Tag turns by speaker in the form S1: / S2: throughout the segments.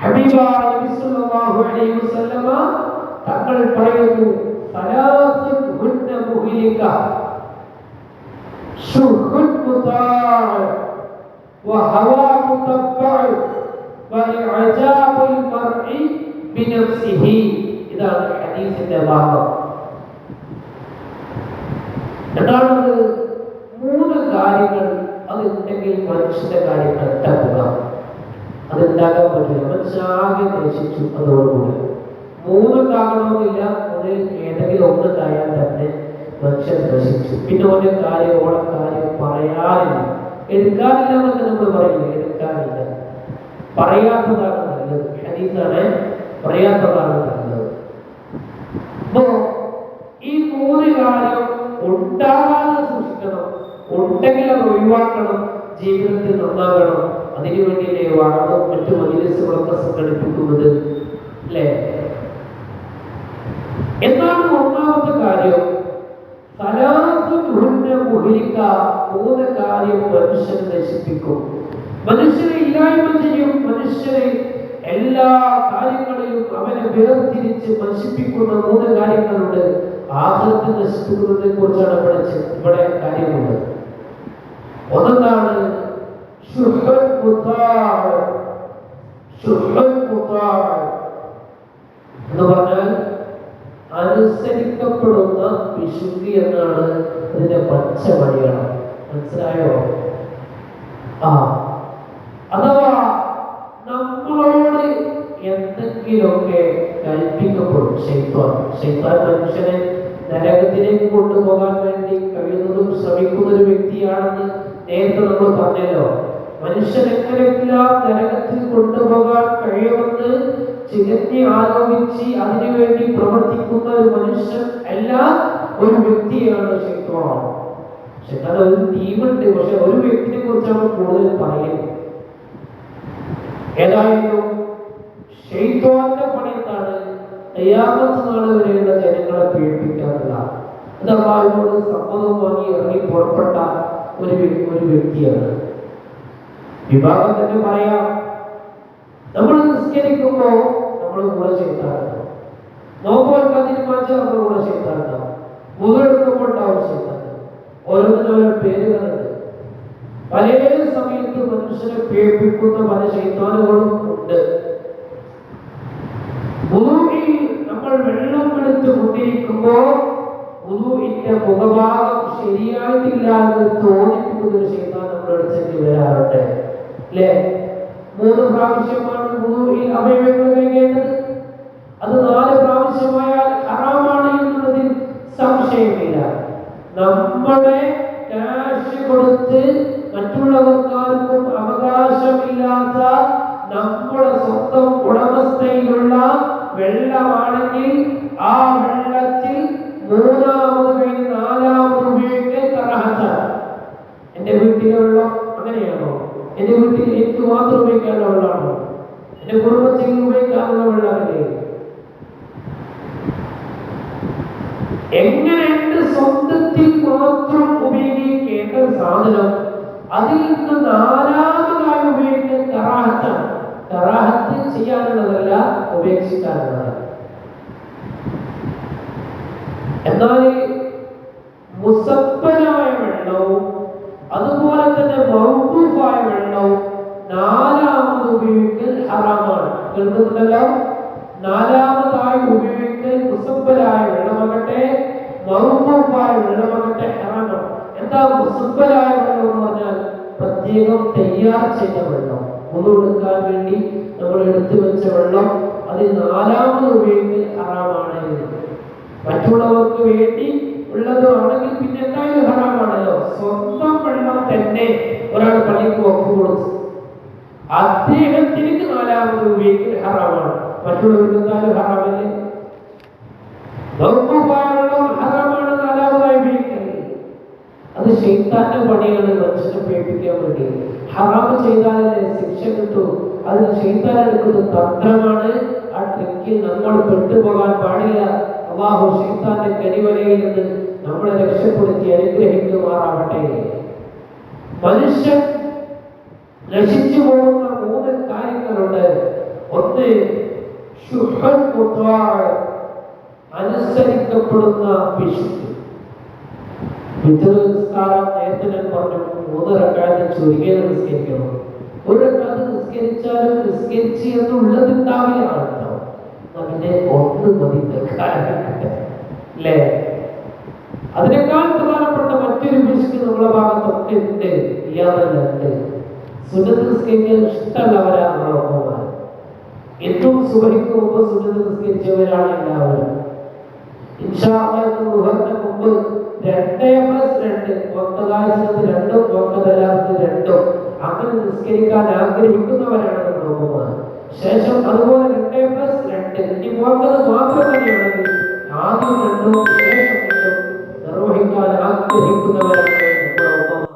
S1: ഹബീബായ നബി സല്ലല്ലാഹു അലൈഹി വസല്ലമ തങ്ങൾ പറയുന്നു സലാസത്ത് ഹുന്ന മുഹ്ലിക ശുഹ്റുൻ മുതാഅ വഹവാ മുതബ്ബഅ വഇഅജാബുൽ മർഇ ബിനഫ്സിഹി. ഇതാണ് ഹദീസിന്റെ ഭാഗം. എന്താണ് മൂന്ന് കാര്യങ്ങൾ അതുണ്ടെങ്കിൽ മനുഷ്യന്റെ കാര്യം കെട്ടപ്പുക അതുണ്ടാകാൻ പറ്റില്ല. മനുഷ്യാകെ നശിച്ചു. അതോടുകൂടി മൂന്നുണ്ടാകണമെന്നില്ല, അതിൽ ഏതെങ്കിലും ഒന്നുണ്ടായാൽ തന്നെ മനുഷ്യൻ നശിച്ചു. പിന്നെ ഓരോ കാര്യം ഓരോ കാര്യം പറയാനില്ല, എടുക്കാനില്ല എന്നൊക്കെ നമ്മൾ പറയില്ല. എടുക്കാനില്ല, പറയാത്തതാണ് നല്ലത്. ഹദീസാണ്, പറയാത്തതാണ് നല്ലത്. അപ്പോ ഈ മൂന്ന് കാര്യം ഉണ്ടാകാതെ സൂക്ഷിക്കണം. ഉണ്ടെങ്കിൽ അത് ഒഴിവാക്കണം, ജീവിതത്തിൽ നന്നാകണം. അതിനുവേണ്ടിയല്ലേ വാഴവും മറ്റു മജ്‌ലിസുകളൊക്കെ സംഘടിപ്പിക്കുന്നത്, അല്ലേ? എന്താണ് ഒന്നാമത്തെ കാര്യം? മൂന്ന് കാര്യം മനുഷ്യനെ നശിപ്പിക്കും, മനുഷ്യനെ ഇല്ലായ്മ ചെയ്യും. മനുഷ്യനെ എല്ലാ കാര്യങ്ങളിലും അവനെ വേർതിരിച്ച് നശിപ്പിക്കുന്ന മൂന്ന് കാര്യങ്ങളുണ്ട്. ആഖിറത്തെ നശിപ്പിക്കുന്നതിനെ കുറിച്ചാണ് ഇവിടെ കാര്യമുള്ളത്. ഒന്നാണ് എന്ന് പറഞ്ഞാൽ അനുസരിക്കപ്പെടുന്ന പിശുക്ക് എന്നാണ് ഇതിന്റെ പച്ച മലയാളം. മനസ്സിലായോ? അഥവാ നമ്മളോട് എന്തെങ്കിലുമൊക്കെ കൽപ്പിക്കപ്പെടും. ശൈത്താൻ മനുഷ്യനെ നരകത്തിലേക്ക് കൊണ്ടുപോകാൻ വേണ്ടി കഴിയുന്നതും ശ്രമിക്കുന്ന ഒരു വ്യക്തിയാണെന്ന് നേരത്തെ നമ്മൾ പറഞ്ഞല്ലോ. മനുഷ്യൻ എങ്ങനെയെല്ലാം നരകത്തിൽ കൊണ്ടുപോകാൻ കഴിയുമെന്ന് ചികഞ്ഞ് ആലോചിച്ച് അതിനുവേണ്ടി പ്രവർത്തിക്കുന്ന ഒരു മനുഷ്യൻ അല്ല, ഒരു വ്യക്തിയാണ് ശൈത്താൻ. ശൈത്താൻ ഒരു ടീമുണ്ട്, പക്ഷെ ഒരു വ്യക്തിയെ കുറിച്ചാണ് കൂടുതൽ പറയുന്നത്. ഏതായാലും ശൈത്താന്റെ പണി എന്താണ്? ഖിയാമത്ത് നാൾ വരെയുള്ള ജനങ്ങളെ പീഡിപ്പിക്കാനുള്ള അള്ളാഹുവോട് സമ്മതം വാങ്ങി ഇറങ്ങി പുറപ്പെട്ട ഒരു വ്യക്തിയാണ്. വിഭാഗം തന്നെ പറയാം. നമ്മൾ നിസ്കരിക്കുമ്പോ നമ്മൾ കൂടെ ശൈത്താനുണ്ടാവും, നോമ്പ് വെക്കാൻ തീരുമാനിച്ചാൽ നമ്മൾ കൂടെ ശൈത്താനുണ്ടാവും, മുതലെടുക്കുമ്പോൾ ഉണ്ടാവും ശൈത്താൻ. ഓരോന്നിനും ഓരോ പേരുകളുണ്ട്. പല സമയത്ത് മനുഷ്യനെ പീഡിപ്പിക്കുന്ന പല ശൈത്താനുകളും ഉണ്ട്. നമ്മൾ വെള്ളം എടുത്ത് കൊണ്ടിരിക്കുമ്പോ വുദൂഇന്റെ മുഖഭാഗം ശരിയായിട്ടില്ല എന്ന് തോന്നിപ്പിക്കുന്ന ഒരു ശൈത്താൻ നമ്മുടെ അടുത്തേക്ക് വരാറുണ്ട്, അല്ലേ? 3 പ്രാവശ്യമാണ് വുദൂഇൽ അവയവങ്ങൾ കഴുകേണ്ടത്. അത് 4 പ്രാവശ്യമായാൽ ഹറാമാണ് എന്നുള്ളതിൽ സംശയമില്ല. നമ്മുടെ കാശ് കൊടുത്ത് മറ്റുള്ളവർക്കാർക്കും അവകാശമില്ലാത്ത നമ്മുടെ സ്വന്തം ഉടമസ്ഥയിലുള്ള വെള്ളമാണെങ്കിൽ ആ വെള്ളത്തിൽ 3ാമത് കഴിഞ്ഞ് 4ാമത് ഉപയോഗിക്കാൻ കറാഹത്താണ്. എന്റെ വീട്ടിലെ വെള്ളം അങ്ങനെയാണോ? എന്റെ വീട്ടിൽ എനിക്ക് മാത്രം ഉപയോഗിക്കാനുള്ള വെള്ളമാണോ? എന്റെ കുടുംബത്തിൽ ഉപയോഗിക്കാനുള്ള വെള്ളമല്ലേ? എങ്ങനെ എന്റെ സ്വന്തത്തിൽ മാത്രം ഉപയോഗിക്കേണ്ട സാധനം അതിൽ നിന്ന് 4ാമതായി ഉപയോഗിക്കാൻ കറാഹത്താണ്. കറാഹത്ത് ചെയ്യാനുള്ളതല്ല, ഉപേക്ഷിക്കാനുള്ളതാണ്. എന്നാൽ മുസബ്ബലായ വെള്ളവും അതുപോലെ തന്നെ മൗഖൂഫായ വെള്ളവും 4ാമത് ഉപയോഗിക്കൽ ഹറാമാണ്. കേൾക്കുന്നുണ്ടല്ലോ? 4ാമതായി ഉപയോഗിക്കൽ മുസബ്ബലായ വെള്ളമാകട്ടെ മൗഖൂഫായ വെള്ളമാകട്ടെ ഹറാമാണ്. എന്താ മുസബ്ബലായ വെള്ളം എന്ന് പറഞ്ഞാൽ? പ്രത്യേകം തയ്യാർ ചെയ്ത വെള്ളം, വുദൂ എടുക്കാൻ വേണ്ടി നമ്മൾ എടുത്തു വെച്ച വെള്ളം, അത് 4ാമത് ഉപയോഗിക്കൽ ഹറാമാണ്. മറ്റുള്ളവർക്ക് വേണ്ടി ഉള്ളതാണെങ്കിൽ പിന്നെ എന്തായാലും ഹറാമാണല്ലോ. സ്വന്തം വെള്ളം തന്നെ ഒരാൾ പള്ളിക്ക് വഖഫ് കൊടുത്തു, അദ്ദേഹത്തിന് 4ാമത് ഉപയോഗിക്കൽ ഹറാമാണ്. മറ്റുള്ളവർക്ക് എന്തായാലും ഹറാമല്ലേ? മൗഖൂഫായ വെള്ളം ഹറാമാണ് 4ാമതായി ഉപയോഗിക്കൽ. അത് ശൈത്താന്റെ പണിയാണ്, മനുഷ്യനെ പേടിപ്പിക്കാൻ വേണ്ടി. ഹറാമ് ചെയ്താലല്ലേ ശിക്ഷ കിട്ടൂ. അത് ശൈത്താൻ എടുക്കുന്ന തന്ത്രമാണ്. ആ ട്രിക്കിൽ നമ്മൾ പെട്ടുപോകാൻ പാടില്ല. അല്ലാഹു ശൈത്താന്റെ കെണിവലയിൽ നിന്ന് നമ്മളെ രക്ഷപ്പെടുത്തി അനുഗ്രഹിക്കുമാറാവട്ടെ. മനുഷ്യൻ നശിച്ചു പോകുന്ന 3 കാര്യങ്ങളുണ്ട്. ഒന്ന് അനുസരിക്കപ്പെടുന്ന പിശുക്ക്. നിസ്കാരം നേരത്തെ ഞാൻ പറഞ്ഞു 3 റക്അത്ത് ചുരുങ്ങിയത് നിസ്കരിക്കണം. 1 റക്അത്ത് നിസ്കരിച്ചാലും നിസ്കരിച്ച് എന്നുള്ളതുണ്ടാവില്ല ആളുണ്ടാവും. അതിനെ ഒന്ന് മതി അല്ലേ? അതിനേക്കാൾ പ്രധാനപ്പെട്ട മറ്റൊരു പിശുക്ക് നമ്മളെ ഭാഗത്തൊക്കെ ഉണ്ട്, ഇല്ലാതെ സുന്നത്ത് നിസ്കരിക്കാൻ ഇഷ്ടമുള്ളവരാണ് നമ്മളെ ഒപ്പമാർ. എന്നും സുബഹിക്ക് മുമ്പ് സുന്നത്ത് നിസ്കരിച്ചവരാണ് എല്ലാവരും. ഇൻഷാ അല്ലാഹ് മുഹറത്തിന് മുമ്പ് 2+2 വക്തദായസനത്ത് 2 വക്തദലാത്ത് 2 അങ്ങനെ നിസ്കരിക്കാൻ ആഗ്രഹിക്കുന്നവരാണ് നമ്മുടെ ഒപ്പമാർ. ശേഷം അതുപോലെ 2+2 ഇനി വക്തത് മാത്രം തന്നെയാണെങ്കിൽ ആദ്യം 2 ശേഷം 2 നിർവഹിക്കാൻ ആഗ്രഹിക്കുന്നവരാണ് നമ്മുടെ ഒപ്പമാർ.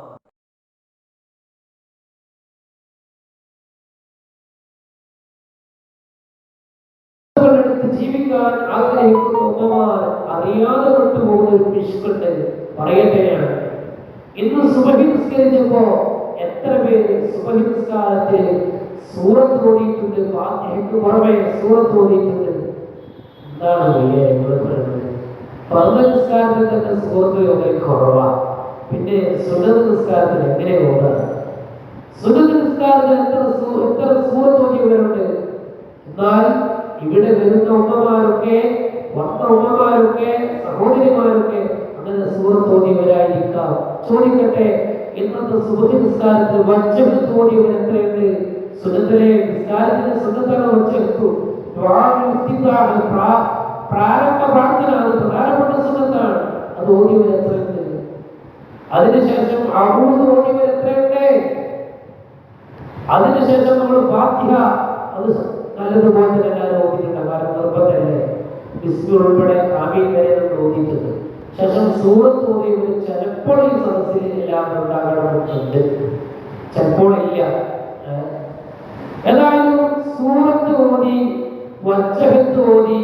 S1: ജീവിക്കാൻ ആഗ്രഹിക്കുന്ന ഉമ്മമാർ അറിയാതെ വിട്ടുപോകുന്ന ഒരു പിശുക്കുണ്ട്. പറയട്ടെയാണ്, ഇന്ന് സുബഹി നിസ്കരിച്ചപ്പോ എത്ര പേര് സുബഹി നിസ്കാരത്തിൽ സൂറത്ത് ഓതിയിട്ടുണ്ട്, ഫാത്തിഹയ്ക്ക് പുറമെ സൂറത്ത് ഓതിയിട്ടുണ്ട്. എന്താണ് ഫർദ് നിസ്കാരത്തിൽ തന്നെ സൂറത്ത് വളരെ കുറവാണ്. പിന്നെ സുന്നത്ത് നിസ്കാരത്തിൽ എങ്ങനെ ഓതാം? സുന്നത്ത് നിസ്കാരത്തിൽ എത്ര സൂറത്ത് ഓതിയവരുണ്ട്? എന്നാൽ ഇവിടെ വരുന്ന ഉമ്മമാരൊക്കെ, വന്ന ഉമ്മമാരൊക്കെ, സഹോദരിമാരൊക്കെ അങ്ങനെ സൂറത്ത് ഓതിയവരായിരിക്കാം. ചോദിക്കട്ടെ, ഇന്നത്തെ സുബഹി നിസ്കാരത്തിൽ വജ്ജഹത്ത് ഓതിയവർ എത്രയുണ്ട്? സുന്നത്തിലെ നിസ്കാരത്തിന് സുന്നത്താണ് വജ്ജഹത്ത്. പ്രാരംഭ പ്രാർത്ഥന അത് പ്രധാനപ്പെട്ട സുന്നത്താണ്. അത് ഓതിയവർ എത്രയുണ്ട്? അതിനുശേഷം അഊദ് ഓതിയവർ എത്രയുണ്ട്? അതിനുശേഷം നമ്മൾ ഫാത്തിഹ അത് നല്ലതുപോലെ തന്നെ എല്ലാവരും ഓതിയിട്ടുണ്ട്. കാരണം നിർബന്ധമല്ലേ? ബിസ്മി ഉൾപ്പെടെ ആമീൻ വരെ നമ്മൾ ഓതിയിട്ടുണ്ട്. ശേഷം സൂറത്ത് ഓതിയവർ ചിലപ്പോൾ ഈ സദസ്സിൽ എല്ലാം ഉണ്ടാകണമെന്നുണ്ട്, ചിലപ്പോൾ ഇല്ല. ഏതായാലും സൂറത്ത് ഓതി, വജ്ജഹത്ത് ഓതി,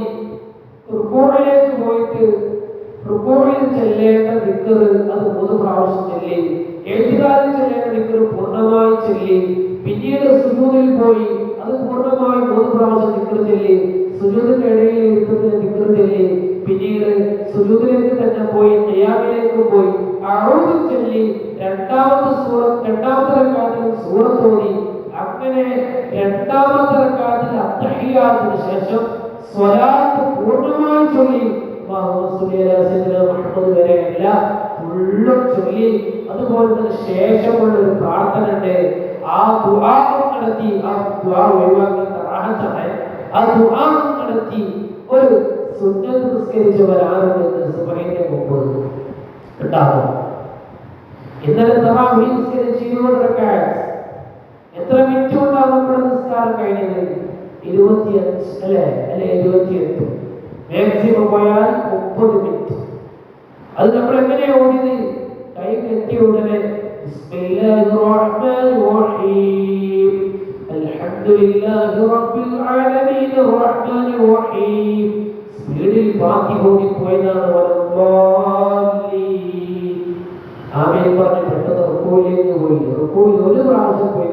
S1: റുകൂഇലേക്ക് പോയിട്ട് റുകൂഇൽ ചെല്ലേണ്ട ദിക്ർ അത് 3 പ്രാവശ്യം ചൊല്ലി, ഇഅ്തിദാലിൽ ചെല്ലേണ്ട ദിക്ർ പൂർണ്ണമായി ചൊല്ലി, പിന്നീട് സുജൂദിൽ പോയി അത് പൂർണ്ണമായി 3 പ്രാവശ്യം ദിക്ർ ചൊല്ലി, സുജൂദിന്റെ ഇടയിൽ ഇരുത്തത്തിന് ദിക്ർ ചൊല്ലി, പിന്നീട് സുജൂദിലേക്ക് തന്നെ പോയി ഖിയാമിലേക്ക് പോയി അഊദ് ചൊല്ലി, രണ്ടാമത്തെ റക്അത്തിൽ സൂറത്ത് ഓതി, അങ്ങനെ രണ്ടാമത്തെ റക്അത്തിൽ അത്തഹിയ്യാത്തിന് ശേഷം സ്വലാത്ത് പൂർണ്ണമായി ചൊല്ലി, അല്ലാഹുമ്മ സ്വല്ലി അലാ സയ്യിദിനാ മുഹമ്മദ് വരെ എല്ലാം ഫുള്ളും ചൊല്ലി. അതുപോലെ തന്നെ ശേഷമുള്ള ഒരു പ്രാർത്ഥന ഉണ്ട്, ആ ദുആ നടത്തി, ആ ദുആ ഒഴിവാക്കേണ്ട റാഹത്താണ്, ആ ദുആ നടത്തി ഒരു സുന്നത്ത് നിസ്കരിച്ചവരാണെന്ന് സുബഹിന്റെ മുമ്പ് ഉണ്ടാകും. ഇന്നലെ തറാവീഹ് നിസ്കരിച്ച് 20 റക്അത്ത്, എത്ര മിനിറ്റ് കൊണ്ടാണ് നമ്മുടെ നിസ്കാരം കഴിഞ്ഞത്? 25 അല്ലേ? 28, മാക്സിമം പോയാൽ 30 മിനിറ്റ്. അത് നമ്മൾ എങ്ങനെയാ ഓടിയത്? കൈ കെട്ടിയ ഉടനെ ബിസ്മില്ലാഹിർ റഹ്മാനിർ റഹീം അൽഹംദുലില്ലാഹി റബ്ബിൽ ആലമീൻ റഹ്മാനിർ റഹീം. സ്പീഡിൽ ഫാത്തിഹ ഓതി പോയതാണ്. ആമീൻ പറഞ്ഞ് പെട്ടെന്ന് റുകൂഇലേക്ക് പോയി. റുകൂഇൽ 1 പ്രാവശ്യം പോയി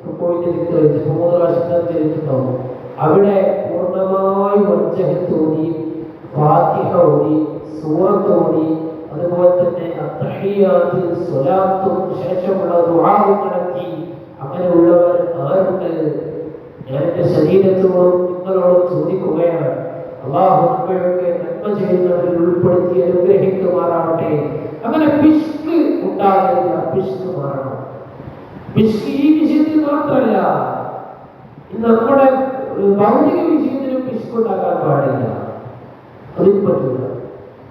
S1: റുകൂഇന്റെ ദിക്ർ 3 പ്രാവശ്യം ചെയ്തിട്ടുണ്ടാവും. അവിടെ പൂർണ്ണമായി വജ്ജഹത്ത് ഓതി, ഫാത്തിഹ ഓതി, സൂറത്ത് ഓതി, അതുപോലെ തന്നെ അത്തഹിയ്യാത്തിൽ സ്വലാത്തും ശേഷമുള്ള ദുആവും നടത്തി. അങ്ങനെയുള്ളവർ ആരുണ്ട്? ഞാൻ എൻ്റെ ശരീരത്തോടും നിങ്ങളോടും ചോദിക്കുകയാണ്, അല്ലാഹു നമ്മയൊക്കെ നന്മ ചെയ്യുന്നവരിൽ ഉൾപ്പെടുത്തി അനുഗ്രഹിക്കുമാറാവട്ടെ. അങ്ങനെ പിശുക്ക് ഉണ്ടാകരുത്, പിശുക്ക് മാറണം. പിശുക്ക് ഈ വിഷയത്തിൽ മാത്രമല്ല, നമ്മുടെ ഭൗതിക വിഷയത്തിലും പിശുക്കുണ്ടാകാൻ പാടില്ല. അതിന് പറ്റില്ല.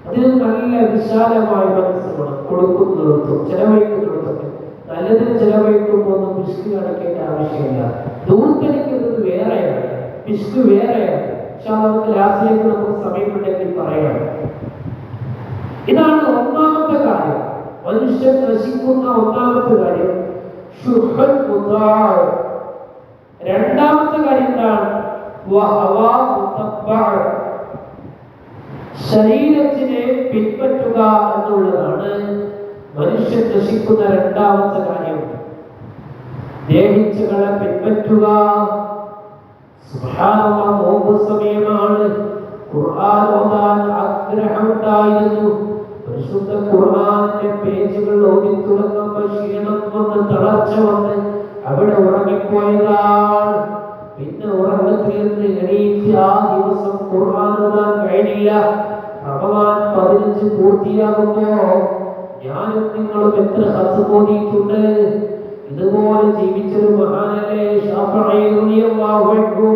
S1: അതിന് നല്ല വിശാലമായ മനസ്സ് വേണം. കൊടുക്കുന്നിടത്തും ചെലവഴിക്കുന്നിടത്തൊക്കെ നല്ലതിന് ചെലവഴിക്കുമ്പോൾ ഒന്നും പിശുക്ക് കാണിക്കേണ്ട ആവശ്യമില്ല. ദൂർത്തടിക്കുന്നത് വേറെയാണ്, പിശുക്ക് വേറെയാണ്. പക്ഷെ നമുക്ക് ലാസ്റ്റിലേക്ക് നമുക്ക് സമയമുണ്ടെങ്കിൽ പറയാം. ഇതാണ് ഒന്നാമത്തെ കാര്യം, മനുഷ്യൻ നശിക്കുന്ന ഒന്നാമത്തെ കാര്യം. രണ്ടാമത്തെ കാര്യം എന്താണ്? ശരീരത്തിനെ പിൻപറ്റുക എന്നുള്ളതാണ് മനുഷ്യൻ നശിക്കുന്ന രണ്ടാമത്തെ കാര്യം. ദേഹിച്ചകളെ പിൻപറ്റുക. സുബ്ഹാനല്ലാഹ്, സമയമാണ്. ഖുർആൻ ഓതാൻ ആഗ്രഹമുണ്ടായിരുന്നു. പരിശുദ്ധ ഖുർആനിന്റെ പേജുകൾ ഓതി തുടങ്ങുമ്പോൾ ക്ഷീണം വന്ന് തളർച്ച വന്ന് അവിടെ ഉറങ്ങിപ്പോയതാണ്. പിന്നെ ഉറക്കത്തിൽ നിന്ന് എണീറ്റ് ആ ദിവസം ഖുർആൻ ഓതാൻ കഴിഞ്ഞില്ല. റമദാൻ 15 പൂർത്തിയാകുമ്പോ ഞാനും നിങ്ങളും എത്ര ഖത്ം ഓതിയിട്ടുണ്ട്. ഇതുപോലെ ജീവിച്ചൊരു മഹാനല്ലേ ശാഫഈ റളിയല്ലാഹു അൻഹു.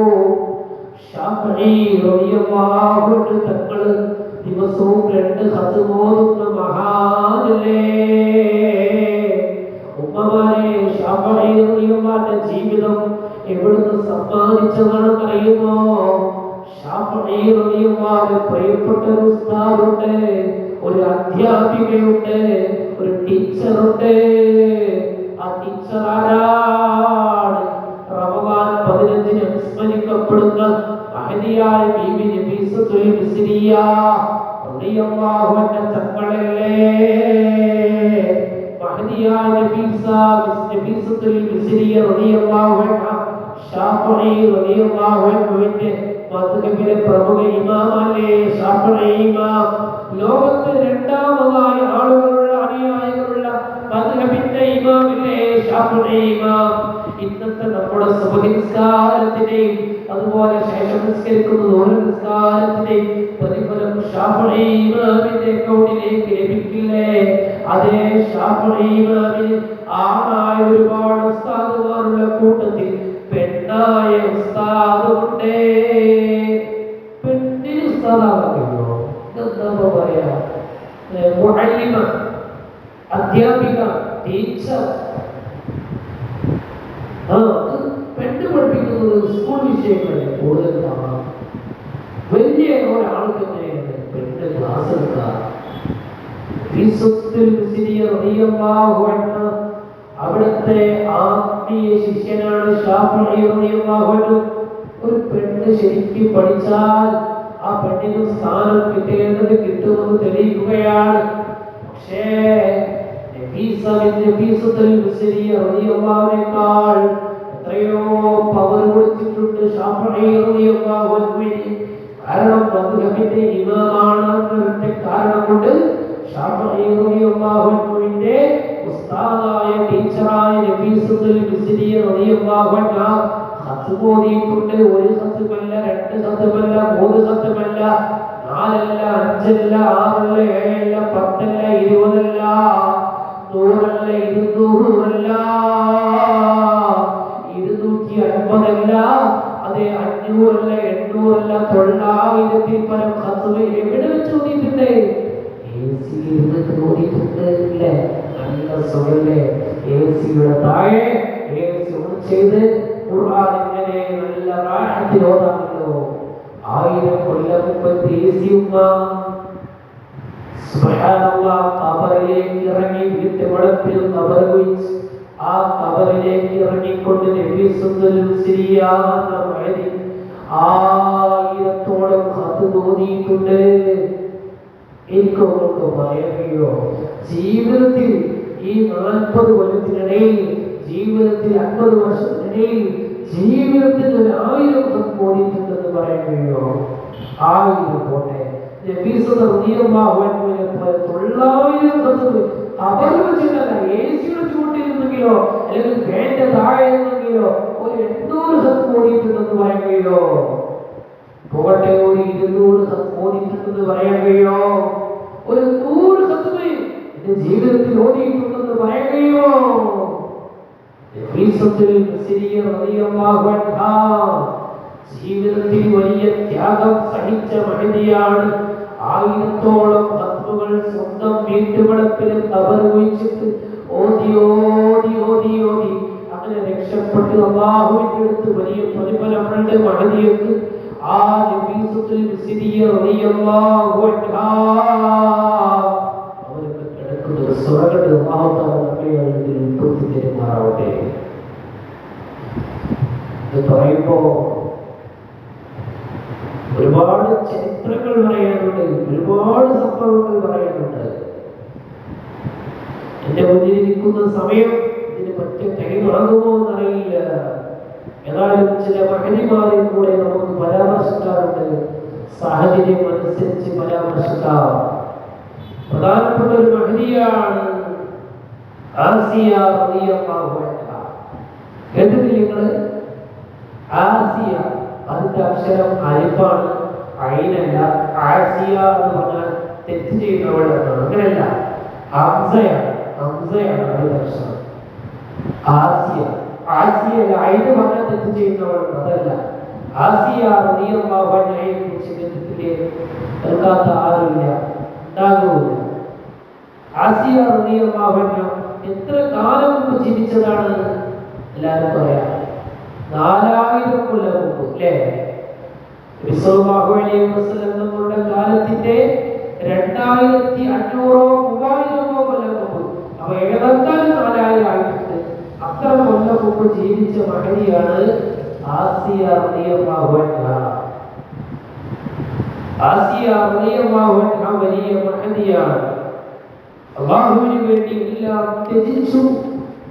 S1: ശാഫഈ റളിയല്ലാഹു അൻഹു തങ്ങൾ ദിവസവും 2 ഖത്ം ഓതുന്ന മഹാനല്ലേ. ഉമ്മമാരെ, ശാഫഈ റളിയല്ലാഹുവിന്റെ ജീവിതം എവിടുന്ന് സമ്മാനിച്ചതാണെന്ന് അറിയുമോ? ശാഫഈ റളിയല്ലാഹു പ്രിയപ്പെട്ട ഒരു ഉസ്താദുണ്ട്, ഒരു അധ്യാപികയുണ്ട്, ഒരു ടീച്ചറുണ്ട്. ആ ടീച്ചർ ആരാണ്? റമദാൻ 15 അനുസ്മരിക്കപ്പെടുന്ന മഹദിയായ ബീബി നഫീസത്തുൽ മിസ്രിയ റളിയല്ലാഹു അൻഹ തങ്ങളല്ലേ. മഹദിയായ നഫീസത്തുൽ മിസ്രിയ റളിയല്ലാഹു അൻഹ ശാഫഈ റളിയല്ലാഹു അൻഹുവിന്റെ മദ്ഹബിലെ പ്രമുഖ ഇമാമല്ലേ ശാഫഈ ഇമാം. ലോകത്ത് രണ്ടാമതായി ആളുകളുള്ള അനുയായികളുള്ള മദ്ഹബിന്റെ ഇമാമല്ലേ ശാഫഈ ഇമാം. ഇന്നത്തെ നമ്മുടെ സുബ്ഹി നിസ്കാരത്തിന്റെയും അതുപോലെ ശേഷം നിസ്കരിക്കുന്ന ദുഹർ നിസ്കാരത്തിന്റെയും പ്രതിഫലം ശാഫഈ ഇമാമിന്റെ അക്കൗണ്ടിലേക്ക് ലഭിക്കില്ലേ? അതേ ശാഫഈ ഇമാമിന് ആണായ ഒരുപാട് ഉസ്താദുമാരുടെ കൂട്ടത്തിൽ പെണ്ണായ ഉസ്താദുണ്ട്. പെണ്ണിന് ഉസ്താദാകുമോ? എന്താ പറയാ? മുഅല്ലിമ, അധ്യാപിക, ടീച്ചർ. പെണ്ണ് പഠിപ്പിക്കുന്നത് സ്കൂൾ വിഷയങ്ങളെ കൂടുതൽ കാണാം. വലിയ ഒരാൾക്ക് തന്നെയാണ് പെണ്ണ് ക്ലാസ് എടുക്കുക. അവിടുത്തെ ആത്മീയ ശിഷ്യനാണ് ശാഫഈ റളിയല്ലാഹു അൻഹു. ഒരു പെണ്ണ് ശരിക്കും പഠിച്ചാൽ ആ പെണ്ണിന് സ്ഥാനം കിട്ടേണ്ടത് കിട്ടുമെന്ന് തെളിയിക്കുകയാണ്. പക്ഷേ നഫീസത്തുൽ മിസ്രിയ റളിയല്ലാഹുവിനേക്കാൾ എത്രയോ പവർ കൊടുത്തിട്ടുണ്ട് ശാഫഈ റളിയല്ലാഹു അൻഹുവിന്. കാരണം മദ്ഹബിന്റെ ഇമാമാണ് എന്ന കാരണം കൊണ്ട് ശാഫഈ റളിയല്ലാഹു അൻഹുവിന്റെ ഉസ്താദായ ടീച്ചറായ നഫീസത്തുൽ മിസ്രിയ റളിയല്ലാഹു അൻഹ ഖത്ം ഓതിയിട്ടുണ്ട്. 1 ഖത്മല്ല, 2 ഖത്മല്ല, 3 ഖത്മല്ല, 4 അല്ല, 5 അല്ല, 6 അല്ല, 7 അല്ല, 10 അല്ല, 20 അല്ല, 100 അല്ല, 200 അല്ല, 250 അല്ല, അതെ 500 അല്ല, 800 അല്ല, 900-ൽ പരം ഖത്മ എവിടെ വെച്ച് ഓതിയിട്ടുണ്ട്? ഓതിയിട്ടുണ്ട് അല്ലേ? നല്ല സുഖല്ലേ? എസിയുടെ താഴെ എസി ഓൺ ചെയ്ത് ഖുർആൻ ഇങ്ങനെ നല്ല റാഹത്തിൽ ഓതാമല്ലോ. 1000 കൊല്ലം മുമ്പ് എസിയുമ്മ സുബ്ഹാനല്ലാഹ് ഖബറിലേക്ക് ഇറങ്ങി. വീട്ട് വളപ്പിൽ ഖബർ കുഴിച്ച് ആ ഖബറിലേക്ക് ഇറങ്ങിക്കൊണ്ട് നഫീസത്തുൽ മിസ്രിയ എന്ന മഹദി 1000-ഓളം ഖത്ം ഓതിയിട്ടുണ്ട്. എനിക്കൊക്കെ പറയുകയോ ജീവിതത്തിൽ ഈ 40 കൊല്ലത്തിനിടയിൽ, ജീവിതത്തിൽ 50 വർഷത്തിനിടയിൽ ജീവിതത്തിൽ 1000 ഖത്ം ഓതിയിട്ടുണ്ടെന്ന് പറയുകയോ? 1000 പോട്ടെ, നഫീസത്ത് റളിയല്ലാഹു അൻഹുവിനെ പോലെ 900 ഖത്ം അവർ വെച്ചിട്ടല്ല, എസിയുടെ ചൂട്ടിരുന്നെങ്കിലോ അല്ലെങ്കിൽ ഫാന്റെ താഴെ ഇരുന്നെങ്കിലോ ഒരു 800 ഖത്ം ഓതിയിട്ടുണ്ടെന്ന് പറയുകയോ? പോകട്ടെ, ഒരു 200 ഖത്ം ഓതിയിട്ടുണ്ടെന്ന് പറയുകയോ? ഒരു 100 ഖത്ം എന്റെ ജീവിതത്തിൽ ഓതിയിട്ടുണ്ടെന്ന് പറയുകയോ? നഫീസത്തുൽ മിസ്രിയ റളിയല്ലാഹു അൻഹ ജീവിതത്തിൽ വലിയ ത്യാഗം സഹിച്ച മഹദിയാണ്. 1000-ഓളം ഖത്മുകൾ സ്വന്തം വീട്ടുവളപ്പിൽ ഖബർ കുഴിച്ചിട്ട് ഓതി ഓതി ഓതി ഓതി അങ്ങനെ രക്ഷപ്പെട്ട് അല്ലാഹുവിന്റെ അടുത്ത് വലിയ പ്രതിഫലമുണ്ട് മഹദിയക്ക്. ആ നഫീസത്തുൽ മിസ്രിയ റളിയല്ലാഹു അൻഹ അവർക്ക് കിടക്കുന്ന സ്വർഗ്ഗത്തിൽ അല്ലാഹു തആല നമ്മെ അതിൽ ഉൾപ്പെടുത്തി തരുമാറാവട്ടെ. ഇത് പറയുമ്പോൾ ഒരുപാട് ചരിത്രങ്ങൾ പറയാനുണ്ട്, ഒരുപാട് സംഭവങ്ങൾ പറയാനുണ്ട്. എന്റെ മുന്നിലിരിക്കുന്ന സമയം ഇതിന് പറ്റിയ ടൈമാകുമോ എന്നറിയില്ല. ഏതായാലും ചില മഹദിമാരെ കൂടെ നമുക്ക് പരാമർശിക്കാൻ സാഹചര്യം അനുസരിച്ച് പരാമർശിക്കാം. പ്രധാനപ്പെട്ട ഒരു മഹദിയാണ് ആസിയ റളിയല്ലാഹു അൻഹ. കേട്ടിട്ടില്ലേ നിങ്ങൾ? ആസിയ, അതിന്റെ അക്ഷരം അലിഫാണ്, ഐനല്ല. ആസിയ എന്ന് പറഞ്ഞാൽ തെറ്റ് ചെയ്യുന്നവൾ എന്നാണ്. അങ്ങനെയല്ല, ഹംസയാണ്. ഹംസയാണ് അതിന്റെ അക്ഷരം. ആസിയ, ആസിയല്ല. ഐന് പറഞ്ഞാൽ തെറ്റ് ചെയ്യുന്നവൾ, അതല്ല. ആസിയ റളിയല്ലാഹു അൻഹയെ കുറിച്ച് കേട്ടിട്ടില്ലേ? കേൾക്കാത്ത ആരുമില്ല, ഉണ്ടാകുമില്ല. ആസിയ റളിയല്ലാഹു അൻഹ എത്ര കാലം മുമ്പ് ജീവിച്ചതാണ്? എല്ലാവരും പറയാം, 4000 കൊല്ലം മുമ്പ് അല്ലേ? നബി സല്ലല്ലാഹു അലൈഹി വസല്ലം നമ്മുടെ കാലത്തിന്റെ 2500-3000 കൊല്ലം മുമ്പ്. അപ്പൊ ഏകദേശം 4000 ആയിട്ടുണ്ട്. അത്ര കൊല്ലം മുമ്പ് ജീവിച്ച മഹദിയാണ് ആസിയ റളിയല്ലാഹു അൻഹ. ആസിയ റളിയല്ലാഹു അൻഹ വലിയ മഹദിയാണ്. അല്ലാഹുവിന് വേണ്ടി എല്ലാം ത്യജിച്ചു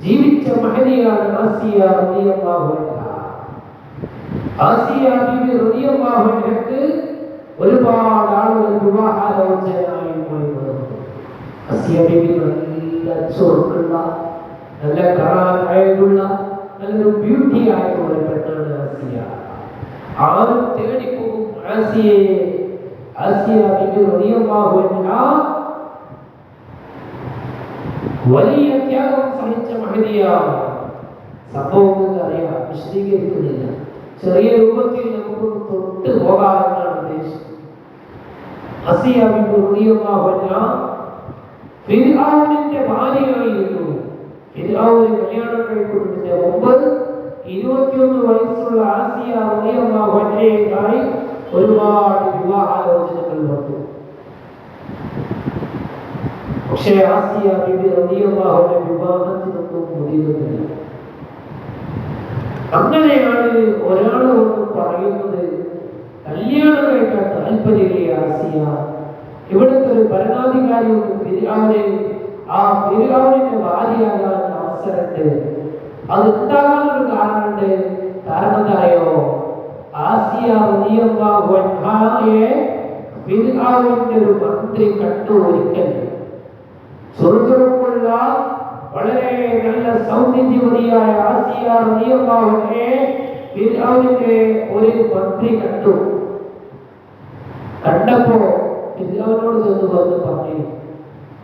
S1: ജീവിച്ച മഹദിയാണ് ആസിയ റളിയല്ലാഹു അൻഹ. ആസിയ ബീവി റളിയല്ലാഹു അൻഹക്ക് ഒരുപാട് ആളുകൾ വിവാഹാലോചനയായി പോയിരുന്നു. ആസിയ ബീവി നല്ല ചൊറുക്കുള്ള, നല്ല കാണാനുള്ള, നല്ലൊരു ബ്യൂട്ടി ആയ ഒരു പെണ്ണാണ് ആസിയ. ആരും തേടിപ്പോകും ആസിയയെ. ആസിയ ബീവി റളിയല്ലാഹു അൻഹ വലിയ ത്യാഗം സഹിച്ച മഹദിയാണ്. സംഭവം അറിയാം, വിശദീകരിക്കുന്നില്ല. ചെറിയ രൂപത്തിൽ നമുക്കൊന്ന് തൊട്ട് പോകാമെന്നാണ് ഉദ്ദേശം. ആസിയ ബീവി റളിയല്ലാഹു അൻഹ ഫിർഔനിന്റെ ഭാര്യയായിരുന്നു. ഫിർഔനെ കല്യാണം കഴിക്കുന്നതിന് മുമ്പ് 21 വയസ്സുള്ള ആസിയ റളിയല്ലാഹു അൻഹയുമായി ഒരുപാട് വിവാഹാലോചനകൾ വന്നു. പക്ഷേ ആസിയ ബീവി റളിയല്ലാഹു അൻഹ വിവാഹത്തിനൊന്നും മുതിരുന്നില്ല. അങ്ങനെയാണ് ഒരാൾ വന്ന് പറയുന്നത്, കല്യാണം കഴിക്കാൻ താല്പര്യമില്ല ആസിയ. ഇവിടുത്തെ ഒരു ഭരണാധികാരിയുണ്ട് ഫിർഔന്, ആ ഫിർഔനിന്റെ ഭാര്യയാകാൻ അവസരമുണ്ട്. അത് ഉണ്ടാകാനൊരു കാരണമുണ്ട്. കാരണം എന്താ അറിയോ? ആസിയ റളിയല്ലാഹു അൻഹയെ ഫിർഔനിന്റെ ഒരു മന്ത്രി കണ്ടു ഒരിക്കൽ. ചുറുചുറുക്കുള്ള വളരെ നല്ല സൗന്ദര്യവതിയായ ആസിയ റളിയല്ലാഹു അൻഹയെ ഫിർഔനിന്റെ ഒരു മന്ത്രി കണ്ടു. കണ്ടപ്പോ ഫിർഔനോട് ചെന്ന് പറഞ്ഞു,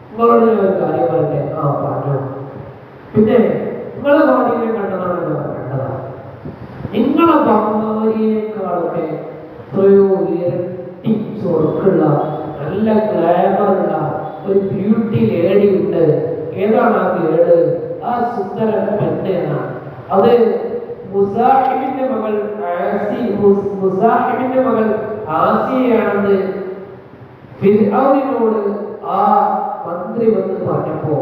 S1: നിങ്ങളോട് ഞാൻ ഒരു കാര്യം പറയട്ടെ. ആ പറഞ്ഞു. പിന്നെ നിങ്ങളെ ഭാര്യയെ കണ്ടതാണല്ലോ? കണ്ടതാണ്. നിങ്ങളെ ഭാര്യയെക്കാളൊക്കെ എത്രയോ ഇരട്ടി ചൊറുക്കുള്ള, നല്ല ഗ്ലാമറുള്ള ഒരു ബ്യൂട്ടി ലേഡി ഉണ്ട്. ഏതാണ് ആ ലേഡ്? ആ സുന്ദര പെണ്ണാണ്. അത് മുസാഹിബിന്റെ മകൾ ആസിയയാണെന്ന് ഫിർഔനിനോട് ആ മന്ത്രി വന്ന് പറഞ്ഞപ്പോ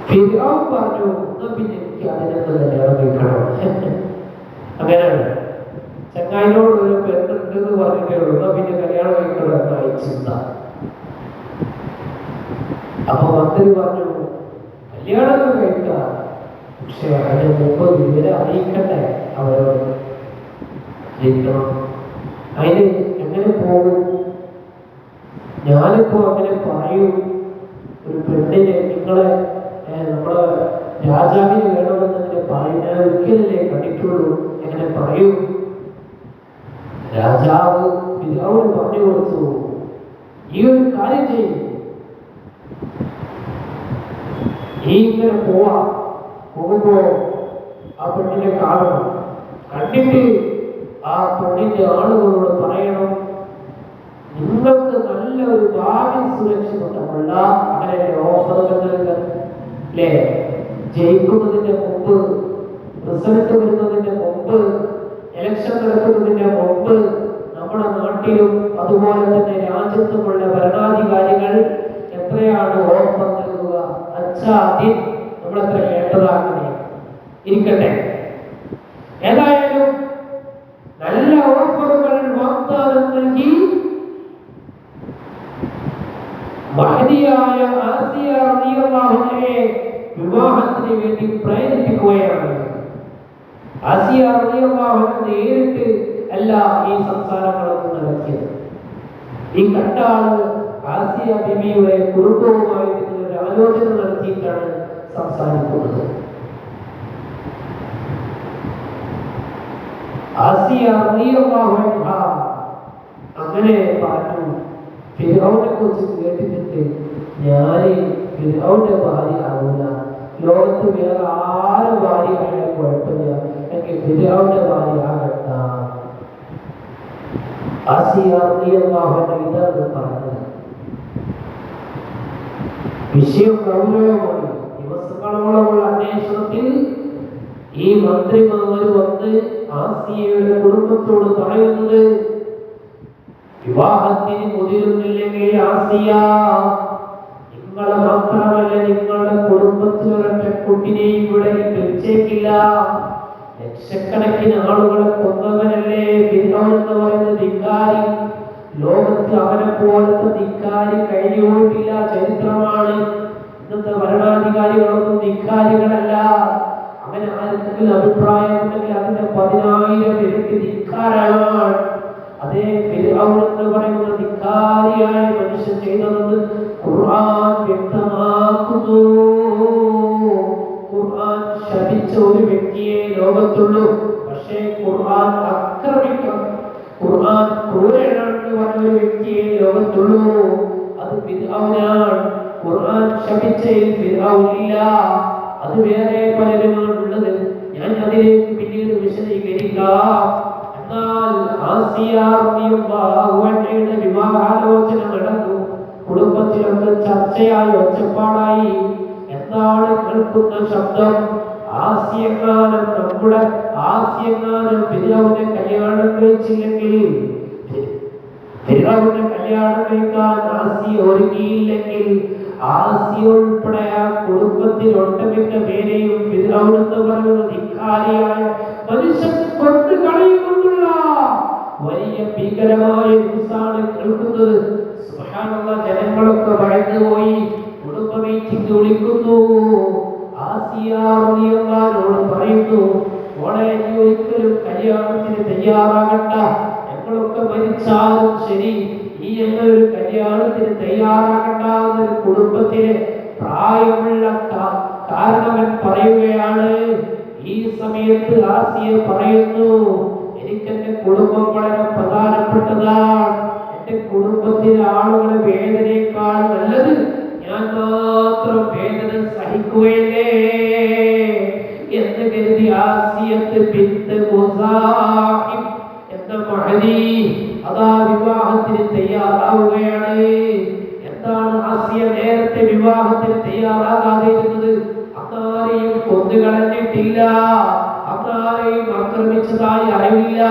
S1: ഫിർഔൻ പറഞ്ഞു, പിന്നെ എനിക്ക് അതിനൊക്കെ കല്യാണം കഴിക്കണം. അങ്ങനെയാണ് ചങ്ങായിനോട് ഒരു പെണ്ണുണ്ടെന്ന് പറഞ്ഞിട്ടേ ഉള്ളൂ, പിന്നെ കല്യാണം കഴിക്കണം എന്നായി ചിന്ത. അപ്പൊ മന്ത്രി പറഞ്ഞു, കല്യാണം കഴിക്കാം, പക്ഷെ അതിന് മുമ്പ് വിവരം അറിയിക്കട്ടെ അവരോട്. അറിയിക്കണം. അതിന് എങ്ങനെ പോകും? ഞാനിപ്പോ അങ്ങനെ പറയൂ, ഒരു പെണ്ണിനെ നിങ്ങളെ നമ്മളെ രാജാവിന് വേണമെന്നതിനെ പറയും. ഞാൻ ഒരിക്കലല്ലേ കണ്ടിട്ടുള്ളൂ, എങ്ങനെ പറയൂ? രാജാവ് ഫിർഔന് പറഞ്ഞു കൊടുത്തു, ഈ ഒരു കാര്യം ചെയ്യും, ഈ ഇങ്ങനെ പോകുമ്പോ ആ പെണ്ണിനെ കാണണം. കണ്ടിട്ട് ആ പെണ്ണിന്റെ ആളുകളോട് പറയണം, നിങ്ങൾക്ക് നല്ല ഒരു ഭാവി സുരക്ഷിതമുള്ള അങ്ങനെ ഓഫറുകൾ നൽകാൻ അല്ലേ? ജയിക്കുന്നതിന്റെ മുമ്പ്, റിസൾട്ട് വരുന്നതിന്റെ മുമ്പ്, ഇലക്ഷൻ നടക്കുന്നതിന്റെ മുമ്പ് നമ്മുടെ നാട്ടിലും അതുപോലെ തന്നെ രാജ്യത്തുമുള്ള ഭരണാധികാരികൾ എത്രയാണ് ഓഫർ നൽകുക? അച്ഛാദ്യം നമ്മളെത്ര കേട്ടതാകണേ ഇരിക്കട്ടെ. ഏതായാലും നല്ല ഓഫറുകൾ വാഗ്ദാനം നൽകി മഹദിയായ ആസിയ റളിയല്ലാഹു അൻഹയെ വിവാഹത്തിന് വേണ്ടി പ്രേരിപ്പിക്കുകയാണ്. ആസിയ റളിയല്ലാഹു അൻഹ നേരിട്ട് അല്ല ഈ സംസാരങ്ങളൊന്നും നടത്തിയത്. ഈ കണ്ട ആള് ആസിയ ബിബിയുടെ കുടുംബവുമായി ഒരു ആലോചന നടത്തിയിട്ടാണ് സംസാരിക്കുന്നത്. ആസിയ റളിയല്ലാഹു അൻഹ അങ്ങനെ പറഞ്ഞു, ഫിർഔനെ കുറിച്ച് കേട്ടിട്ട് ഞാൻ ഫിർഔന്റെ ഭാര്യ ആവില്ല, ലോകത്ത് വേറെ ആരെ ഭാര്യ ആയാലും കുഴപ്പമില്ല, എനിക്ക് ഫിർഔന്റെ ഭാര്യ ആകണ്ട. ആസിയ റളിയല്ലാഹു അൻഹ ഇതാണ് പറഞ്ഞത്. വിഷയം ഗൗരവമാണ്. ദിവസങ്ങളോളമുള്ള അന്വേഷണത്തിൽ ഈ മന്ത്രിമാർ വന്ന് ആസിയയുടെ കുടുംബത്തോട് പറയുന്നത്, വിവാഹത്തിന് മുതിരുന്നില്ലെങ്കിൽ ആസിയ, നിങ്ങളെ മാത്രമല്ല നിങ്ങളുടെ കുടുംബത്തിലൊരൊറ്റ കുട്ടിനെയും ഇവിടെ വെച്ചേക്കില്ല. ലക്ഷക്കണക്കിന് ആളുകളെ കൊന്നവനല്ലേ ഫിർഔൻ എന്ന് പറയുന്ന ധിക്കാരി. ലോകത്ത് അവനെ പോലത്തെ ധിക്കാരി കഴിഞ്ഞുകൊണ്ടില്ല ചരിത്രമാണ്. ഇന്നത്തെ ഭരണാധികാരികളൊന്നും ധിക്കാരികളല്ല. അങ്ങനെ ആർക്കെങ്കിലും അഭിപ്രായം ഉണ്ടെങ്കിൽ അതിന്റെ 10,000 ഇരട്ടി ധിക്കാരമാണ്. അതേ ഫിർഔൻ എന്ന് പറയുന്ന ധിക്കാരിയായ മനുഷ്യൻ ചെയ്തതെന്ന് ഖുർആൻ വ്യക്തമാക്കുന്നു. ഖുർആൻ ശപിച്ച ഒരു വ്യക്തിയെ ലോകത്തുള്ളൂ. പക്ഷേ ഖുർആൻ ആക്രമിക്കാം, ഖുർആൻ ക്രൂരനാണെന്ന് പറഞ്ഞ ഒരു വ്യക്തിയെ ലോകത്തുള്ളൂ, അത് ഫിർഔനാണ്. ഖുർആൻ ശപിച്ചതിൽ ഫിർഔൻ ഇല്ല, അത് വേറെ പലരുമാണ് ഉള്ളത്. ഞാൻ അതിലേക്ക് പിന്നീട് വിശദീകരിക്കാം. എന്നാൽ ആസിയ റളിയല്ലാഹു അൻഹയുടെ വിവാഹാലോചന നടന്നു. കുടുംബത്തിലൊക്കെ ചർച്ചയായി, ഒച്ചപ്പാടായി. എന്താണ് കേൾക്കുന്ന ശബ്ദം? ആസിയങ്ങാനം നമ്മുടെ ആസിയങ്ങാനം ഫിർഔനെ കല്യാണം കഴിച്ചില്ലെങ്കിൽ, ഫിർഔനെ കല്യാണം കഴിക്കാൻ ആസിയ ഒരുങ്ങിയില്ലെങ്കിൽ, ആസിയ ഉൾപ്പെടെ ആ കുടുംബത്തിൽ ഒട്ടമിക്ക പേരെയും ഫിർഔൻ എന്ന് പറയുന്ന ധിക്കാരിയായ മനുഷ്യൻ കൊന്നു കളയുമെന്നുള്ള വലിയ ഭീകരമായ ന്യൂസാണ് കേൾക്കുന്നത്. സുബ്ഹാനല്ലാഹ്, ജനങ്ങളൊക്കെ ഭയന്നുപോയി. കുടുംബ മീറ്റിംഗ് വിളിക്കുന്നു. ആസിയ റളിയല്ലാഹു പറയുന്നു, മോളെ നീ ഒരിക്കലും കല്യാണത്തിന് തയ്യാറാകണ്ട, ഞങ്ങളൊക്കെ മരിച്ചാലും ശരി ഈ ഞങ്ങളൊരു കല്യാണത്തിന് തയ്യാറാകണ്ട എന്നൊരു കുടുംബത്തിലെ പ്രായമുള്ള കാരണവൻ പറയുകയാണ്. ഈ സമയത്ത് ആസിയ പറയുന്നു, എനിക്കെന്റെ കുടുംബം വളരെ പ്രധാനപ്പെട്ടതാണ്. എന്റെ കുടുംബത്തിലെ ആളുകളെ വേദനയേക്കാൾ നല്ലത് ഞാൻ മാത്രം വേദന സഹിക്കുകയല്ലേ എന്ന് കരുതി ആസിയത്ത് ബിൻത് മുസാഹിബ് എന്ന മഹദി അതാ വിവാഹത്തിന് തയ്യാറാവുകയാണ്. എന്താണ് ആസിയ നേരത്തെ വിവാഹത്തിന് തയ്യാറാകാതെ ഇരുന്നത്? അന്നാരെയും കൊന്നുകളഞ്ഞിട്ടില്ല, അന്നാരെയും ആക്രമിച്ചതായി അറിവില്ല.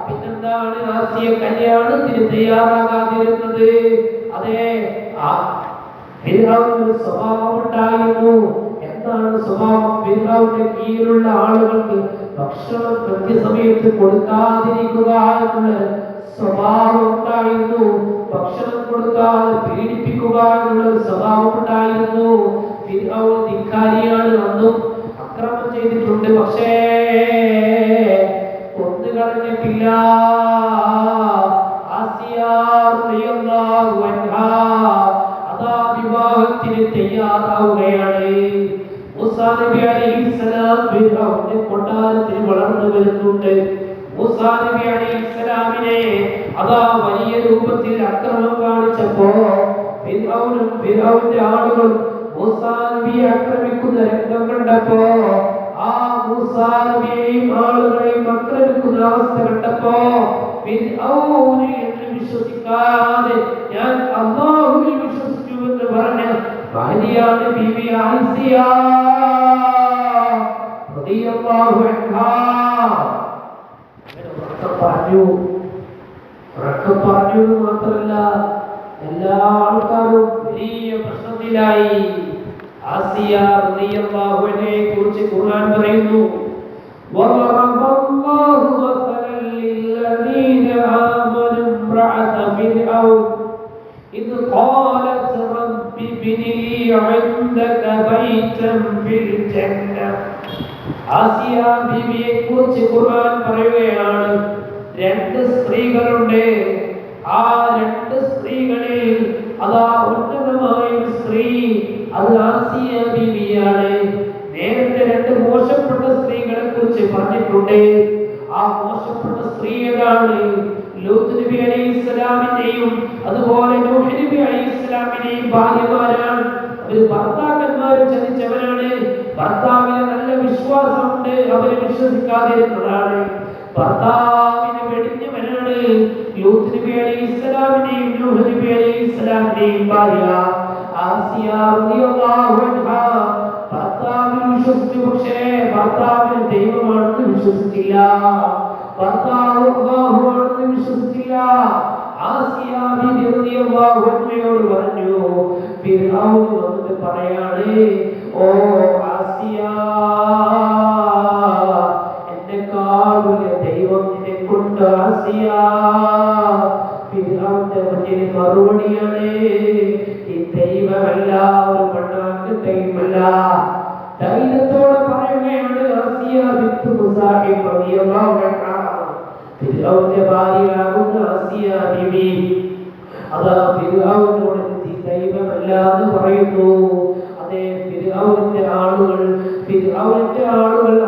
S1: പിന്നെന്താണ് ആസിയ കല്യാണത്തിന് തയ്യാറാകാതിരുന്നത്? അതെ, ഫിർഔന് സ്വഭാവം ഉണ്ടായിരുന്നു. എന്താണ് സ്വഭാവം? ഫിർഔന്റെ കീഴിലുള്ള ആളുകൾക്ക് ഭക്ഷണം കൃത്യസമയത്ത് കൊടുക്കാതിരിക്കുക എന്നുള്ള സ്വഭാവം ഉണ്ടായിരുന്നു. ഭക്ഷണം കൊടുക്കാതെ പീഡിപ്പിക്കുക എന്നുള്ള സ്വഭാവം ഉണ്ടായിരുന്നു. ഫിർഔൻ ധിക്കാരിയാണ്, അന്നും അക്രമം ചെയ്തിട്ടുണ്ട്, പക്ഷേ കൊന്നുകളഞ്ഞിട്ടില്ല. ആസിയ റളിയല്ലാഹു അൻഹ അതാ വിവാഹത്തിന് തയ്യാറാവുകയാണ്. മൂസാ നബി അലൈഹിസ്സലാം ഫിർഔന്റെ കൊട്ടാരത്തിൽ വളർന്നു വരുന്നുണ്ട്. മൂസാ നബി അലൈഹിസ്സലാമിനെ അതാ വലിയ രൂപത്തിൽ അക്രമം കാണിച്ചപ്പോ ഫിർഔനും ഫിർഔന്റെ ആളുകളും മൂസാ നബിയെ ആക്രമിക്കുന്ന രംഗം കണ്ടപ്പോ, ആ മൂസാ നബിയെയും ആളുകളെയും ആക്രമിക്കുന്ന അവസ്ഥ കണ്ടപ്പോ ഫിർഔനിൽ വിശ്വസിക്കാതെ ഞാൻ അല്ലാഹുവിൽ വിശ്വസിച്ചു എന്ന് പറഞ്ഞ മഹദിയാണ് ബീവി ആസിയ റളിയല്ലാഹു അൻഹാ. പറഞ്ഞു മാത്രമല്ല, എല്ലാ ആൾക്കാരും വലിയ പ്രശ്നത്തിലായി. ആസിയ റളിയല്ലാഹു അൻഹയെ കുറിച്ച് ഖുർആൻ പറയുന്നു, وَضَرَبَ اللَّهُ مَثَلًا لِّلَّذِينَ آمَنُوا امْرَأَتَ فِرْعَوْنَ إِذْ قَالَتْ رَبِّ ابْنِ لِي عِندَكَ بَيْتًا فِي الْجَنَّةِ ആസിയ ബീവിയെ കുറിച്ച് ഖുർആൻ പറയുകയാണ്, രണ്ട് സ്ത്രീകളുണ്ട്. ആ രണ്ട് സ്ത്രീകളിൽ അതാ ഉന്നതമായ ഒരു സ്ത്രീ അത് ആസിയ ബീവിയാണ്. നേരത്തെ രണ്ട് മോശപ്പെട്ട സ്ത്രീകളെ കുറിച്ച് പറഞ്ഞിട്ടുണ്ട്. ആ മോശപ്പെട്ട സ്ത്രീ ഏതാണ്? ലൂത്ത് നബി അലൈഹിസ്സലാമിന്റെയും അതുപോലെ നൂഹ് നബി അലൈഹിസ്സലാമിന്റെയും ഭാര്യമാരാണ്. അവർ ഭർത്താക്കന്മാരെ ചതിച്ചവരാണ്. ഭർത്താവിന് നല്ല വിശ്വാസമുണ്ട്, അവരെ വിശ്വസിക്കാതിരുന്നതാണ്. ഭർത്താവിനെ വെടിഞ്ഞവനാണ്. ലൂത്ത് നബി അലൈഹിസ്സലാമിന്റെയും നൂഹ് നബി അലൈഹിസ്സലാമിന്റെയും ഭാര്യ ആസിയ റളിയല്ലാഹു അൻഹാ ഭർത്താവിനെ വിശ്വസിച്ചു. പക്ഷേ ഭർത്താവിന് ദൈവമാണെന്ന് വിശ്വസിച്ചില്ല, ഭർത്താവ് അല്ലാഹുവാണെന്ന് വിശ്വസിച്ചില്ല. ആസിയ ബിബി റളിയല്ലാഹു അൻഹയോട് പറഞ്ഞു, ഫിർഔൻ വന്നിട്ട് പറയാണ്, ഓ ആസിയ, എന്നെക്കാൾ വലിയ ദൈവം നിനക്കുണ്ട് ആസിയ. ഫിർഔന്റെ മുന്നിൽ മറുപടിയാണ്, ഈ ദൈവമല്ല, ഒരു മണ്ണാക്ക് ദൈവമല്ല. ധൈര്യത്തോടെ പറയുകയാണ് ആസിയ ബിൻത് മുസാഇബ് റളിയല്ലാഹു അൻഹാ, ഫിർഔന്റെ ഭാര്യയാകുന്ന ആസിയ ബീവി അതാ ഫിർഔനോട് ദൈവമല്ല എന്ന് പറയുന്നു. അതേ ഫിർഔന്റെ ആളുകൾ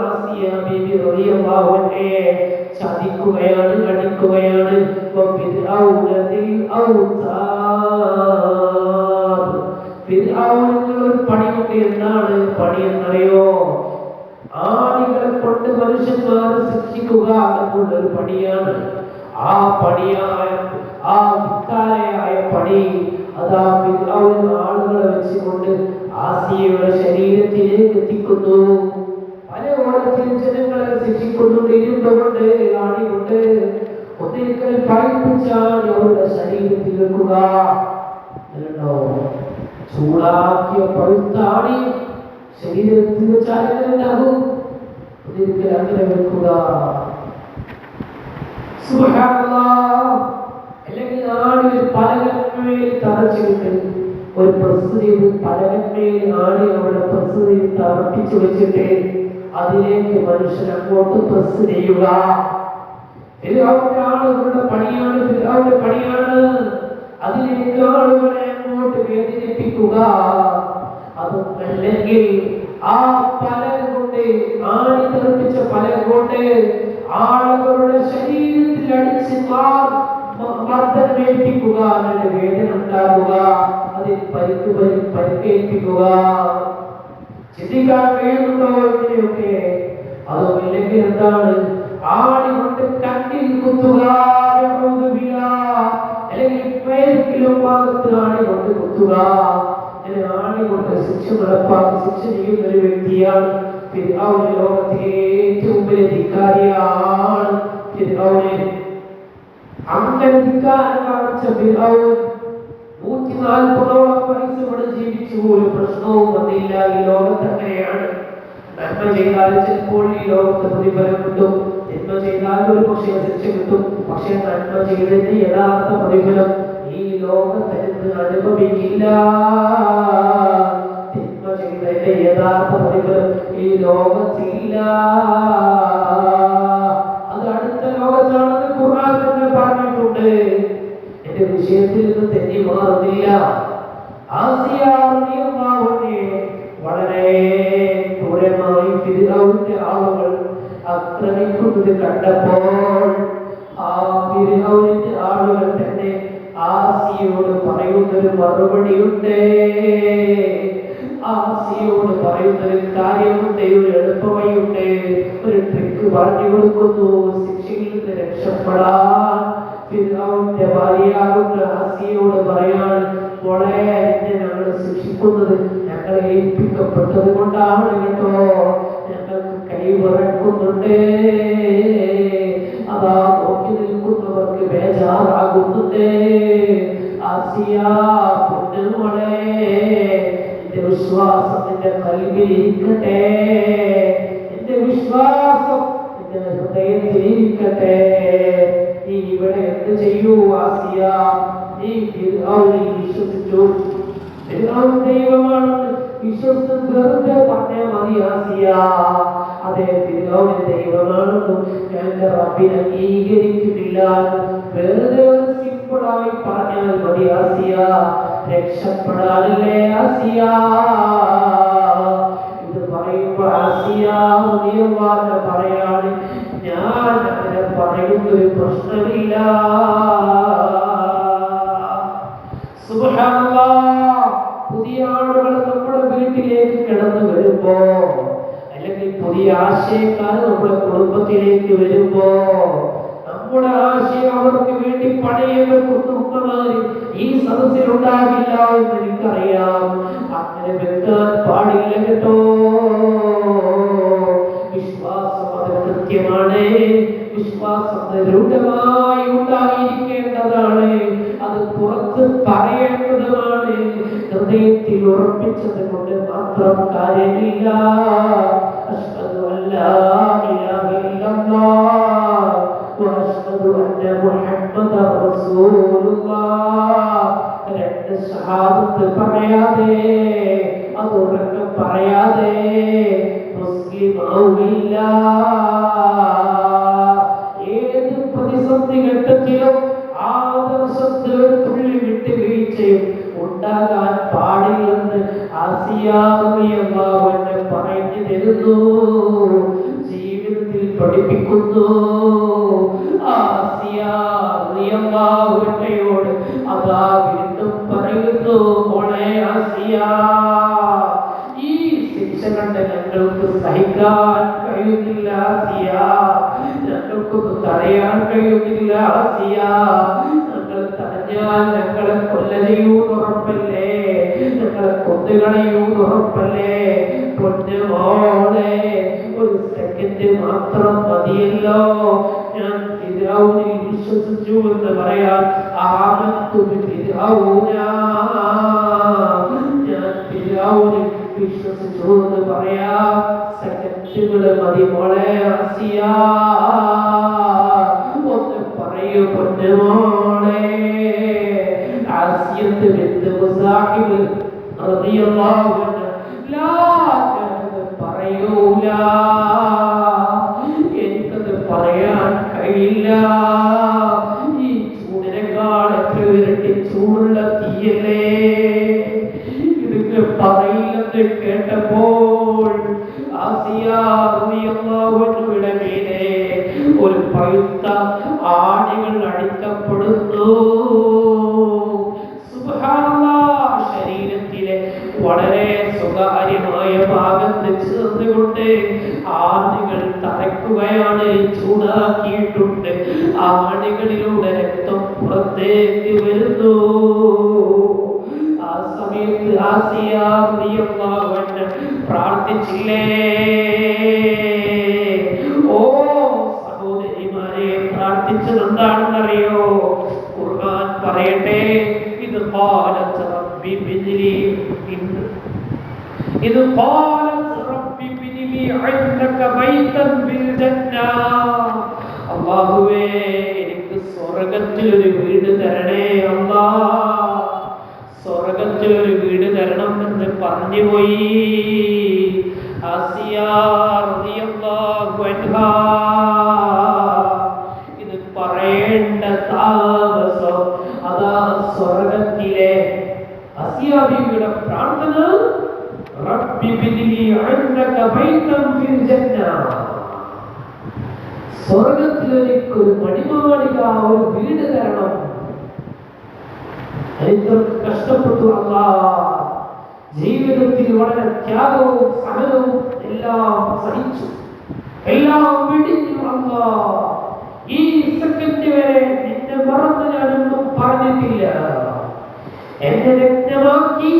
S1: ആസിയ ബീവി റളിയല്ലാഹു അൻഹയെ ചതിക്കുകയാണ്, അടിക്കുകയാണ്. ഫിർഔനിൽ ഒരു പണിയുണ്ട്. എന്താണ് പണി എന്നറിയോ? ആണികളെ കൊണ്ട് മനുഷ്യന്മാരെ ശിക്ഷിക്കുക എന്നുള്ളൊരു പണിയാണ്. ആ പണിയായ ആ വിത്താലയായ പണി അതാ ഫിർഔൻ ആളുകളെ വെച്ചുകൊണ്ട് ആസിയയുടെ ശരീരത്തിലേക്ക് എത്തിക്കുന്നു. പല ഓളത്തിൽ ജനങ്ങളെ ശിക്ഷിക്കുന്നുണ്ട്. ഇരുണ്ടുകൊണ്ട്, ആണികൊണ്ട് ഒന്നിരിക്കൽ പഴിപ്പിച്ചാണ് അവരുടെ ശരീരത്തിൽ വെക്കുക. ചൂടാക്കിയ പഴുത്താണി ശരീരത്തിൽ വെച്ചാൽ എങ്ങനെയാകും? ഒന്നിരിക്കൽ അങ്ങനെ വെക്കുക. സുബ്ഹാനല്ലാഹ്. അല്ലെങ്കിൽ ആണി ഒരു പലകന്മേൽ തറച്ചിട്ട് ഒരു പ്രസ്തുതി പലകന്മേൽ ആണി അവിടെ പ്രസ്തുതി തറപ്പിച്ചു വെച്ചിട്ട് അതിലേക്ക് മനുഷ്യൻ അങ്ങോട്ട് പ്രസ് ചെയ്യുക. ആളുകളുടെ പണിയാണ്. അതിലേക്ക് ആളുകളെ അങ്ങോട്ട് വേദനിപ്പിക്കുക. അതുമല്ലെങ്കിൽ ആ പലക കൊണ്ട്, ആണി തെറിപ്പിച്ച പലക കൊണ്ട് ആളുകളുടെ ശരീരത്തിൽ അടിച്ച് മർദ്ദനമേൽപ്പിക്കുക, അതിന്റെ വേദന ഉണ്ടാകുക, അതിൽ പരിക്കേൽപ്പിക്കുക. ചിന്തിക്കാൻ കഴിയുന്നുണ്ടോ ഇങ്ങനെയൊക്കെ? അതുമില്ലെങ്കിൽ എന്താണ്? ആണി കൊണ്ട് കണ്ണിൽ കുത്തുക, അല്ലെങ്കിൽ പേരിലും ഭാഗത്ത് ആണി കൊണ്ട് കുത്തുക. ആണി കൊണ്ട് ശിക്ഷ നടപ്പാക്കി ശിക്ഷ ചെയ്യുന്ന ഒരു വ്യക്തിയാണ് ഫിർഔൻ. ലോകത്തിലെ ഏറ്റവും വലിയ ധിക്കാരിയാണ് ഫിർഔൻ. അങ്ങനെ ധിക്കാരം കാണിച്ച ഫിർഔൻ 140ഓളം വയസ്സ് ഇവിടെ ജീവിച്ചു, ഒരു പ്രശ്നവും വന്നില്ല. ഈ ലോകത്ത് അങ്ങനെയാണ്. നന്മ ചെയ്താൽ ചിലപ്പോൾ ഈ ലോകത്ത് പ്രതിഫലം കിട്ടും, തിന്മ ചെയ്താൽ ഒരു പക്ഷേ ശിക്ഷ കിട്ടും. പക്ഷെ നന്മ ചെയ്തതിന്റെ യഥാർത്ഥ പ്രതിഫലം ഈ ലോകത്ത് അനുഭവിക്കില്ല. തിന്മ ചെയ്തതിന്റെ യഥാർത്ഥ പ്രതിഫലം ഈ ലോകത്തില്ല. അത് അടുത്ത ലോകത്താണെന്ന് ഖുർആൻ തന്നെ പറഞ്ഞിട്ടുണ്ട്. എന്റെ വിഷയത്തിൽ നിന്ന് തെറ്റി മാറുന്നില്ല. ആസിയ റളിയല്ലാഹു അൻഹയെ വളരെ ക്രൂരമായി ഫിർഔന്റെ ആളുകൾ ആക്രമിക്കുന്നത് കണ്ടപ്പോൾ ആ ഫിർഔന്റെ ആളുകൾ തന്നെ ആസിയയോട് പറയുന്നൊരു മറുപടിയുണ്ട്. ആസിയയോട് പറയുന്നൊരു കാര്യമുണ്ട്, ഒരു എളുപ്പവഴിയുണ്ട്, ഒരു ട്രിക്ക് പറഞ്ഞു കൊടുക്കുന്നു ശിക്ഷയിൽ നിന്ന് രക്ഷപ്പെടാൻ. ഫിർഔന്റെ ഭാര്യയാകുന്ന ആസിയയോട് പറയാണ്, മോളെ, ഞങ്ങൾ ശിക്ഷിക്കുന്നത് ഞങ്ങളെ ഏൽപ്പിക്കപ്പെട്ടത് കൊണ്ടാണ് കേട്ടോ, ഞങ്ങൾക്ക് കൈവിറക്കുന്നുണ്ട്. അതാ നോക്കി നിൽക്കുന്നവർക്ക് ബേജാറാകുന്നുണ്ട്. ആസിയ പൊന്നുമോളെ, നിന്റെ വിശ്വാസം നിന്റെ കൽവിൽ ഇരിക്കട്ടെ, നിന്റെ വിശ്വാസം നിന്റെ ഹൃദയത്തിൽ ഇരിക്കട്ടെ. നീ ഇവിടെ എന്ത് ചെയ്യൂ ആസിയ? നീ ഫിർഔനിൽ വിശ്വസിച്ചു, ഫിർഔൻ ദൈവമാണെന്ന് വിശ്വസിച്ച് വെറുതെ പറഞ്ഞാൽ മതി ആസിയ. അതേ ഫിർഔൻ ദൈവമാണെന്നും ഞാൻ എൻ്റെ റബ്ബിനെ അംഗീകരിക്കുന്നില്ല വെറുതെ ഒരു സിമ്പിളായി പറഞ്ഞാൽ മതി ആസിയ, രക്ഷപ്പെടാനല്ലേ ആസിയ. ഇത് പറയുമ്പോൾ ആസിയ റളിയല്ലാഹു പറയാണ്, ഞാൻ അങ്ങനെ പറയുന്നൊരു പ്രശ്നമില്ല. സുബ്ഹാനല്ലാഹ്. പുതിയ ആളുകൾ നമ്മുടെ വീട്ടിലേക്ക് കടന്നു വരുമ്പോ, അല്ലെങ്കിൽ പുതിയ ആശയക്കാർ നമ്മുടെ കുടുംബത്തിലേക്ക് വരുമ്പോ, നമ്മുടെ ആശയം അവർക്ക് വേണ്ടി പണയവെക്കുന്നവർ ഈ സദസ്സിൽ ഉണ്ടാകില്ല എന്ന് എനിക്കറിയാം. അങ്ങനെ വെക്കാൻ പാടില്ല കേട്ടോ. വിശ്വാസം അത് കൃത്യമാണ്. വിശ്വാസം ദൃഢമായി ഉണ്ടായിരിക്കേണ്ടതാണ്. അത് പുറത്ത് പറയേണ്ടതുമാണ്. ഹൃദയത്തിൽ ഉറപ്പിച്ചത് കൊണ്ട് മാത്രം കാര്യമില്ല. അശ്ഹദു അല്ലാ ഇലാഹ ഇല്ലല്ലാഹ് വഅശ്ഹദു അന്ന മുഹമ്മദൻ റസൂലുള്ളാഹ്. രണ്ട് ഷഹാദത്ത് പറയാതെ, അത് ഉറക്കെ പറയാതെ മുസ്ലിം ആവില്ല. ഏത് പ്രതിസന്ധി ഘട്ടത്തിലും ആദർശത്തിൽ ഒരു തുള്ളി വിട്ടുവീഴ്ചയും ഉണ്ടാകാൻ പാടില്ലെന്ന് ആസിയ റളിയല്ലാഹു അൻഹ പറഞ്ഞു തരുന്നു, ജീവിതത്തിൽ പഠിപ്പിക്കുന്നു. ആസിയ റളിയല്ലാഹു അൻഹയോട് അതാ വീണ്ടും പറയുന്നു, മോളെ ആസിയ, ഈ ശിക്ഷ കണ്ട് ഞങ്ങൾക്ക് സഹിക്കാൻ കഴിയുന്നില്ല ആസിയ, ഞങ്ങൾക്കൊന്നും തടയാൻ കഴിയുന്നില്ല ആസിയ. ഞങ്ങൾ തടഞ്ഞാൽ ഞങ്ങളെ കൊല്ല ചെയ്യൂന്നുറപ്പല്ലേ, ഞങ്ങളെ കൊന്നുകളയൂന്നുറപ്പല്ലേ. പൊന്നുമോളെ, ഒരു സെക്കൻഡ് മാത്രം മതിയല്ലോ ഞാൻ ഫിർഔനിൽ വിശ്വസിച്ചു എന്ന് പറയാൻ. ആമന്തു ബിഫിർഔന, ഞാൻ ഫിർഔനിൽ വിശ്വസിച്ചു എന്ന് പറയാം. സെക്കൻഡുകൾ മതി മോളെ ആസിയ. ഒന്ന് പറയൂ പൊന്നുമോളെ. ആസിയത്ത് ബിൻത് മുസാഹിബ് റളിയല്ലാഹു അൻഹ, ലാ, ഞാനത് പറയൂല, എനിക്കത് പറയാൻ കഴിയില്ല. ഈ ചൂടിനേക്കാൾ എത്ര ഇരട്ടി ചൂടുള്ള തീയല്ലേ, ഇതൊക്കെ പറയില്ലെന്ന് കേട്ടപ്പോൾ ആസിയ റളിയല്ലാഹു അൻഹയുടെ മീതെ ഒരു പഴുത്ത ആണികൾ അടിക്കപ്പെടുന്നു. സുബ്ഹാനല്ലാഹ്. ശരീരത്തിലെ വളരെ സ്വകാര്യമായ ഭാഗത്ത് ചേർന്നുകൊണ്ട് ആണികൾ തറയ്ക്കുകയാണ്, ചൂടാക്കിയിട്ടുണ്ട്. ആണികളിലൂടെ രക്തം പുറത്തേക്ക് വരുന്നു. ആ സമയത്ത് ആസിയ റളിയല്ലാഹു അൻഹ പ്രാർത്ഥിച്ചില്ലേ? ഓ സഹോദരിമാരെ, പ്രാർത്ഥിച്ചത് എന്താണെന്നറിയോ? ഖുർആൻ പറയട്ടെ, ഇത് ഖാലത്ത് റബ്ബി ബിദ്ലി, ഇത് ഖാലത്ത് റബ്ബി ബിദ്ലി ഇൻദക ബൈതൻ ഫിൽ ജന്ന. അല്ലാഹുവേ, എനിക്ക് സ്വർഗ്ഗത്തിൽ ഒരു വീട് തരണേ അല്ലാഹ്, സ്വർഗ്ഗത്തിൽ ഒരു വീട് തരണം എന്ന് പറഞ്ഞു പോയി ആസിയ റളിയല്ലാഹു അൻഹ. ഇത് പറയേണ്ട താമസം അതാ സ്വർഗ്ഗത്തിലെ ആസിയ ബീവിയുടെ പ്രാർത്ഥന, റബ്ബി ബിദ്ലി ഇൻദക ബൈതൻ ഫിൽ ജന്ന, സ്വർഗ്ഗത്തിൽ എനിക്ക് ഒരു മണിമാളിക, ഒരു വീട് തരണം. ഇത്രക്ക് കഷ്ടപ്പെട്ടു അല്ലാഹ്. ജീവിതത്തിൽ വളരെ ത്യാഗവും സഹനവും എല്ലാം സഹിച്ചു, എല്ലാം വിടിഞ്ഞു അല്ലാഹ്. ഈ സെക്കൻഡ് വരെ നിന്നെ മറന്ന് ഞാനൊന്നും പറഞ്ഞിട്ടില്ല. എന്നെ രക്തമാക്കി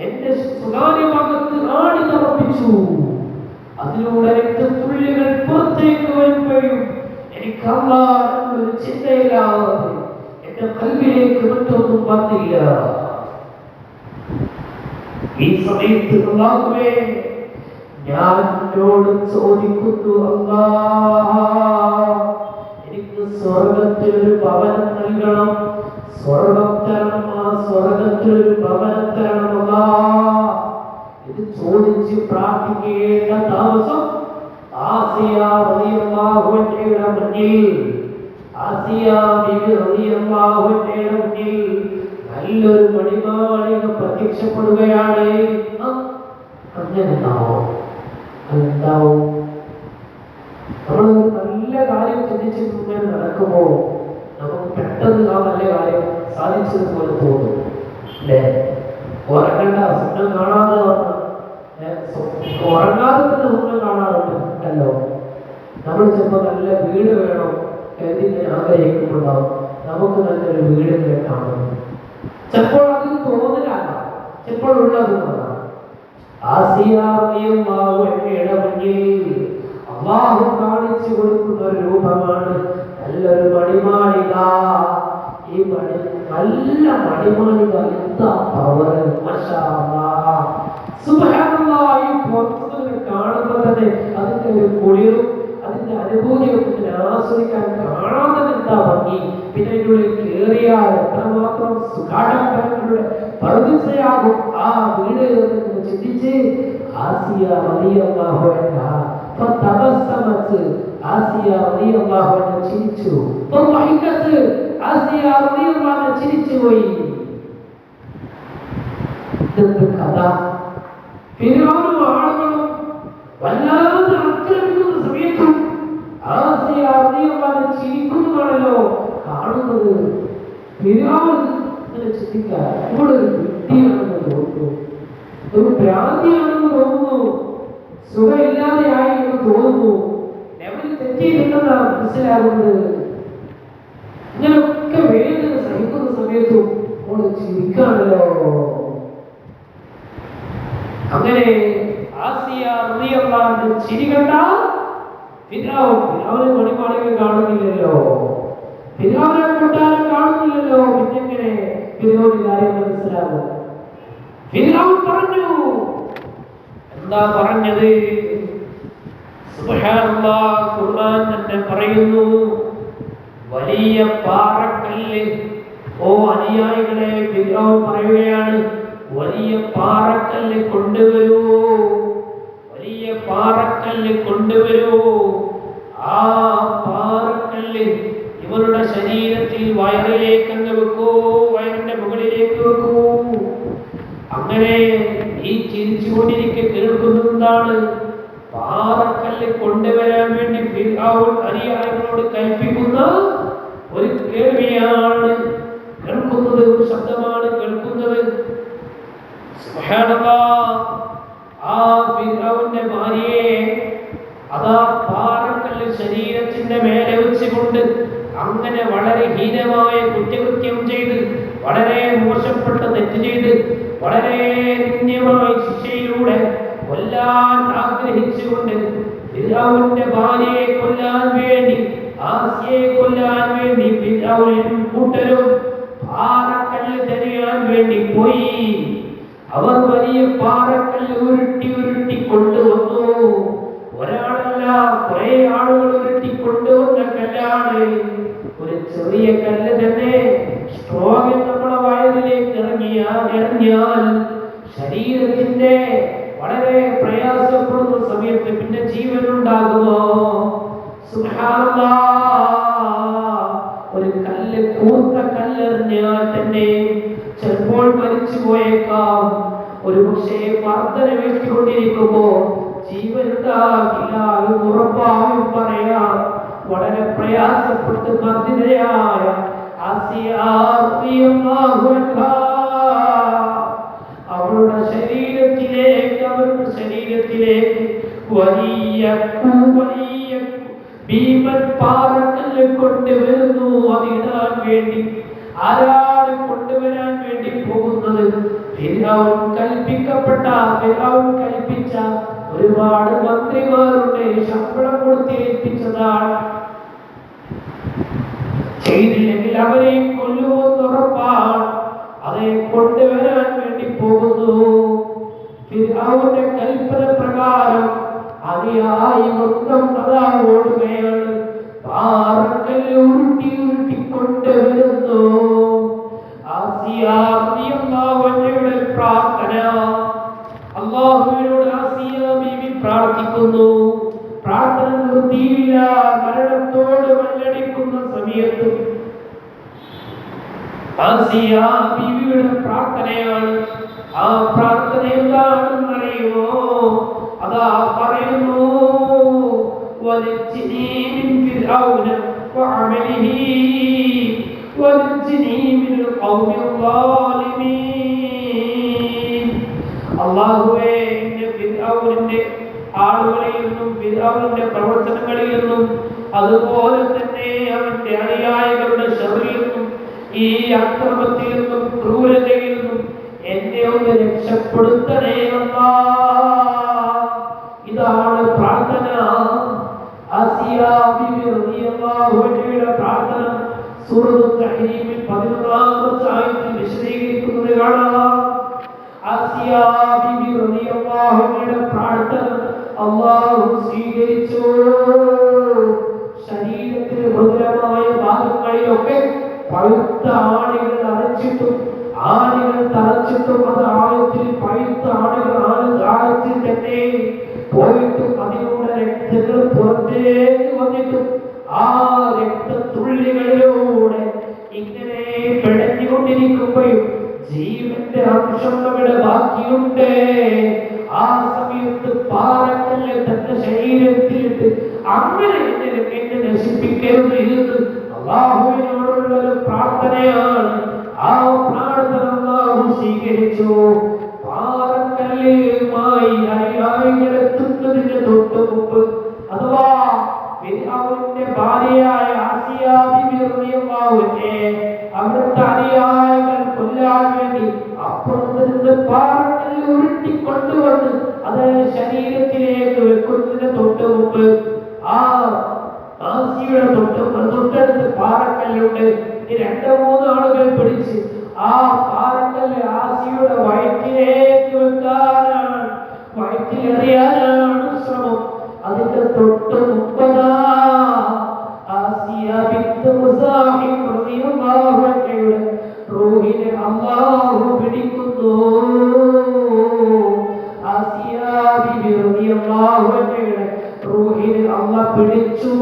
S1: എന്റെ സ്വകാര്യ ഭാഗത്ത് ആണി തറപ്പിച്ചു. അതിലൂടെ രക്തത്തുള്ളികൾ പുറത്തേക്ക് വരുമ്പോഴും എനിക്ക് അല്ലാഹ് എന്നൊരു ചിന്തയില്ലാതെ എന്റെ കൽബിലേക്ക് മറ്റൊന്നും വന്നില്ല. ഈ സമയത്ത് അല്ലാഹുവേ, ഞാൻ എന്നോട് ചോദിക്കുന്നു, അല്ലാഹ്, എനിക്ക് സ്വർഗ്ഗത്തിൽ ഒരു ഭവനം നൽകണം, സ്വർഗ്ഗം തരണം, ആ സ്വർഗ്ഗത്തിൽ ഒരു ഭവനം തരണം അല്ലാഹ്. ഇത് ചോദിച്ച് പ്രാർത്ഥിക്കേണ്ട താമസം ആസിയ റളിയല്ലാഹു അൻഹയുടെ മുന്നിൽ ആസിയ ബീവി റളിയല്ലാഹു അൻഹയുടെ മുന്നിൽ നല്ലൊരു മണിമാളിക പ്രത്യക്ഷപ്പെടുകയാണ്. അങ്ങനെ ഉണ്ടാവും. നമ്മളൊരു നല്ല കാര്യം ചിന്തിച്ചിട്ട് മുന്നേ നടക്കുമ്പോൾ നമുക്ക് പെട്ടെന്ന് ആ നല്ല കാര്യം സാധിച്ചതുപോലെ തോന്നും അല്ലേ? ഉറങ്ങേണ്ട സ്വപ്നം കാണാതെ ഉറങ്ങാതെ തന്നെ സ്വപ്നം കാണാറുണ്ടല്ലോ. നമ്മൾ ചിലപ്പോൾ നല്ല വീട് വേണം കരുതി ആഗ്രഹിക്കുന്നുണ്ടാവും. നമുക്ക് നല്ലൊരു വീട് കാണും. ചിലപ്പോൾ അതിന് തോന്നലാകാം, ചിലപ്പോൾ ഉള്ളതുമാണ്. ആസിയ റളിയല്ലാഹു അൻഹയുടെ മുന്നിൽ അല്ലാഹു കാണിച്ചു കൊടുക്കുന്ന ഒരു രൂപമാണ് നല്ലൊരു മണിമാളിക. ഈ നല്ല മണിമാളിക എന്താ പവർ! മാഷാ അല്ലാഹ്, സുബ്ഹാനല്ലാഹ്. ഈ പുറത്തുനിന്ന് കാണുമ്പോൾ തന്നെ അതിന്റെ ഒരു കുളിരും അതിന്റെ അനുഭൂതിയൊക്കെ ആസ്വദിക്കാൻ കാണാൻ തന്നെ എന്താ ഭംഗി. പിന്നെ ഇതിനുള്ളിൽ കയറിയാൽ എത്രമാത്രം സുഖാടനങ്ങളുടെ പർദിസയാകും ആ വീട് എന്ന് ചിന്തിച്ച് ആസിയ റളിയല്ലാഹു അൻഹ ഫതബസ്സമത്, ആസിയ റളിയല്ലാഹു അൻഹ ചിരിച്ചു. ഫളഹികത്, ആസിയ റളിയല്ലാഹു അൻഹ ചിരിച്ചുപോയി. ഇതെന്ത് കഥ! ഫിർഔനും ആളുകളും വല്ലാതെ ആക്രമിക്കുന്ന സമയത്തും ആസിയ റളിയല്ലാഹു അൻഹ ചിരിക്കുന്നതാണല്ലോ കാണുന്നത്. ഫിർഔൻ ഇങ്ങനെ ചിന്തിക്കുക, ഇവിടെ ഒരു വ്യക്തിയാണെന്ന് തോന്നുന്നു, ഒരു ഭ്രാന്തിയാണെന്ന് തോന്നുന്നു, സുഖമില്ലാതെയായി എന്ന് തോന്നുന്നു, ലെവലിൽ തെറ്റിയിട്ടുണ്ടെന്നാണ് മനസ്സിലാകുന്നത്. ഇങ്ങനെയൊക്കെ വേദന സഹിക്കുന്ന സമയത്തും നമ്മൾ ചിരിക്കാണല്ലോ. അങ്ങനെ ആസിയ റളിയല്ലാഹു അൻഹ ചിരി കണ്ടാൽ ഫിർഔനെ മണിമാളിക കാണുന്നില്ലല്ലോ, ഫിർഔനെ കൊട്ടാരം കാണുന്നില്ലല്ലോ. പിന്നെങ്ങനെ ഫിർഔന് കാര്യം മനസ്സിലാകും? ഫിർഔൻ പറഞ്ഞു, എന്താ പറഞ്ഞത്? സുബ്ഹാനല്ലാഹ്, ഖുർആൻ തന്നെ പറയുന്നു, വലിയ പാറക്കല്ല്. ഓ അനുയായികളെ, ഫിർഔൻ പറയുകയാണ്, വലിയ പാറക്കല്ല് കൊണ്ടുവരൂ, വലിയ പാറക്കല്ല് കൊണ്ടുവരൂ. ആ പാറക്കല്ല് ഇവരുടെ ശരീരത്തിൽ വയറിലേക്ക് അങ്ങ് വെക്കൂ, വയറിന്റെ മുകളിലേക്ക് വെക്കൂ. അങ്ങനെ ഈ ചിരിച്ചുകൊണ്ടിരിക്കെ കേൾക്കുന്നത് എന്താണ്? പാറക്കല്ല് കൊണ്ടുവരാൻ വേണ്ടി ഫിർഔൻ അനുയായികളോട് കൽപ്പിക്കുന്ന ഒരു കേൾവിയാണ് കേൾക്കുന്നത്, ഒരു ശബ്ദമാണ് കേൾക്കുന്നത്. സുബ്ഹാനല്ലാഹ്, ആ ഫിർഔന്റെ ഭാര്യയെ അതാ പാറക്കല്ല് ശരീരത്തിന്റെ മേലെ വെച്ചുകൊണ്ട് അങ്ങനെ വളരെ ഹീനമായ കുറ്റകൃത്യം ചെയ്ത്, വളരെ മോശപ്പെട്ട തെറ്റ് ചെയ്ത്, വളരെ നിന്ദ്യമായ ശിക്ഷയിലൂടെ കൊല്ലാൻ ആഗ്രഹിച്ചുകൊണ്ട് ഫിർഔന്റെ ഭാര്യയെ കൊല്ലാൻ വേണ്ടി, ആസിയയെ കൊല്ലാൻ വേണ്ടി ഫിർഔനും കൂട്ടരും പാറക്കല്ല് തരിയാൻ വേണ്ടി പോയി. അവർ വലിയ പാറക്കല്ല് ഉരുട്ടി ഉരുട്ടി കൊണ്ടുവന്നു. ഒരാളല്ല, കുറെ ആളുകൾ ഉരുട്ടി കൊണ്ടുവന്ന കല്ലാണ്. ഒരു ചെറിയ കല്ല് തന്നെ സ്ട്രോങ്ങിൽ നമ്മുടെ വയറിലേക്ക് ഇറങ്ങിയാൽ ശരീരത്തിന്റെ വളരെ പ്രയാസപ്പെടുന്ന സമയത്ത് പിന്നെ ജീവൻ ഉണ്ടാകുമോ? സുബ്ഹാനല്ലാഹ്, ഒരു കല്ല്, കൂർത്ത കല്ലെറിഞ്ഞാൽ തന്നെ ചിലപ്പോൾ മരിച്ചു പോയേക്കാം. ഒരു പക്ഷേ വർദ്ധനവേറ്റുകൊണ്ടിരിക്കുമ്പോ ജീവനുണ്ടാകില്ല എന്ന് ഉറപ്പായും പറയാം. വളരെ പ്രയാസപ്പെട്ട് മർദ്ദിതയായ ആസിയ റളിയല്ലാഹു അൻഹ അവരുടെ ശരീരത്തിലേക്ക് വലിയ ഭീമൻ പാറക്കല്ല് കൊണ്ടുവരുന്നു. അതിടാൻ വേണ്ടി ആരാണ് കൊണ്ടുവരാൻ വേണ്ടി പോകുന്നത്? ഫിർഔൻ കൽപ്പിച്ച ഒരുപാട് മന്ത്രിമാരുടെ ശമ്പളം കൊടുത്തേൽപ്പിച്ചതാണ്. ചെയ്തില്ലെങ്കിൽ അവരെയും കൊല്ലുമെന്ന് ഉറപ്പാണ്. അതേ കൊണ്ടുവരാൻ വേണ്ടി പോകുന്നു. ഫിർഔന്റെ കൽപ്പന പ്രകാരം അതിയായി വൃത്തം അതാ ഓടുകയാണ്. പാറക്കല്ല് ഉരുട്ടി ഉരുട്ടി കൊണ്ടുവരുന്നു. ആസിയ റളിയല്ലാഹു അൻഹയുടെ പ്രാർത്ഥന, അല്ലാഹുവിനോട് ആസിയ ബീവി പ്രാർത്ഥിക്കുന്നു. പ്രാർത്ഥന സമയത്ത് ആസിയ ബീവിയുടെ പ്രാർത്ഥനയാണ്. ആ പ്രാർത്ഥന എന്താണെന്ന് അറിയുമോ? അതാ പറയുന്നു, വനജ്ജിനീ മിൻ ഫിർഔന വഅമലിഹി വനജ്ജിനീ മിനൽ ഖൗമിൽ ളാലിമീൻ. അല്ലാഹുവേ, എന്നെ ഫിർഔനിന്റെ ആളുകളിൽ നിന്നും ഫിർഔനിന്റെ പ്രവർത്തനങ്ങളിൽ നിന്നും അതുപോലെ തന്നെ അവന്റെ അനുയായികളുടെ ശർറിൽ നിന്നും ഈ അക്രമത്തിൽ നിന്നും ക്രൂരതയിൽ നിന്നും എന്നെ ഒന്ന് രക്ഷപ്പെടുത്തണേ അല്ലാഹ്. ഇതാണ് പ്രാർത്ഥന. ആസിയ ബീവി റളിയല്ലാഹു അൻഹയുടെ പ്രാർത്ഥന സൂറത്തുൽ തഹ്രീമിൽ 11-ാമത്തെ ആയത്തിൽ വിശദീകരിക്കുന്നത് കാണാം. ആസിയ ബീവി റളിയല്ലാഹു അൻഹയുടെ പ്രാർത്ഥന അല്ലാഹു സ്വീകരിച്ചു. ശരീരത്തിൽ മൃദുലമായ ഭാഗങ്ങളിലൊക്കെ പഴുത്ത ആണികൾ അരച്ചിട്ടും ആണികൾ തറച്ചിട്ടും അത് ആഴത്തിൽ പഴുത്ത ആണികൾ ആഴത്തിൽ തന്നെ പോയിട്ടും അതിലൂടെ രക്തങ്ങൾ പുറത്തേക്ക് വന്നിട്ടും ആ രക്തത്തുള്ളികളിലൂടെ ഇങ്ങനെ പിടഞ്ഞുകൊണ്ടിരിക്കുമ്പോഴും ജീവന്റെ അംശം അവിടെ ബാക്കിയുണ്ട്. ആ സമയത്ത് പാറക്കല്ല് തന്റെ ശരീരത്തിലിട്ട് അങ്ങനെ എന്നെ നശിപ്പിക്കരുത് എന്ന് അല്ലാഹുവിനോടുള്ള ഒരു പ്രാർത്ഥനയാണ്. ആ പ്രാർത്ഥന അല്ലാഹു സ്വീകരിച്ചു. പാറക്കല്ലുമായി അനുയായികളെത്തുന്നതിന് തൊട്ട് മുമ്പ് അഥവാ ഫിർഔന്റെ ഭാര്യയായ ആസിയ ബീവി റളിയല്ലാഹു അൻഹയെ അവിടുത്തെ അനുയായികൾ കൊല്ലാൻ വേണ്ടി അപ്പുറത്ത് നിന്ന് പാറക്കല്ല് ഉരുട്ടിക്കൊണ്ടുവന്ന് അത് ശരീരത്തിലേക്ക് വെക്കുന്നതിന് തൊട്ട് മുമ്പ് ആ ആസിയുടെ തൊട്ടടുത്ത് പാറക്കല്ലുണ്ട്. ഈ 2-3 ആളുകൾ പിടിച്ച് ആ പാറക്കല്ല് ആസിയുടെ വയറ്റിലേക്ക് വെക്കാനാണ്, വയറ്റിലെറിയാനാണ് ശ്രമം. അതിന്റെ തൊട്ട് മുമ്പതാ ആസിയ ബിൻത് മുസാഹിം റളിയല്ലാഹു അൻഹയുടെ റൂഹിനെ അല്ലാഹു പിടിക്കുന്നു. ആസിയ ബീവി റളിയല്ലാഹു അൻഹയുടെ റൂഹിനെ അല്ലാഹു പിടിച്ചു.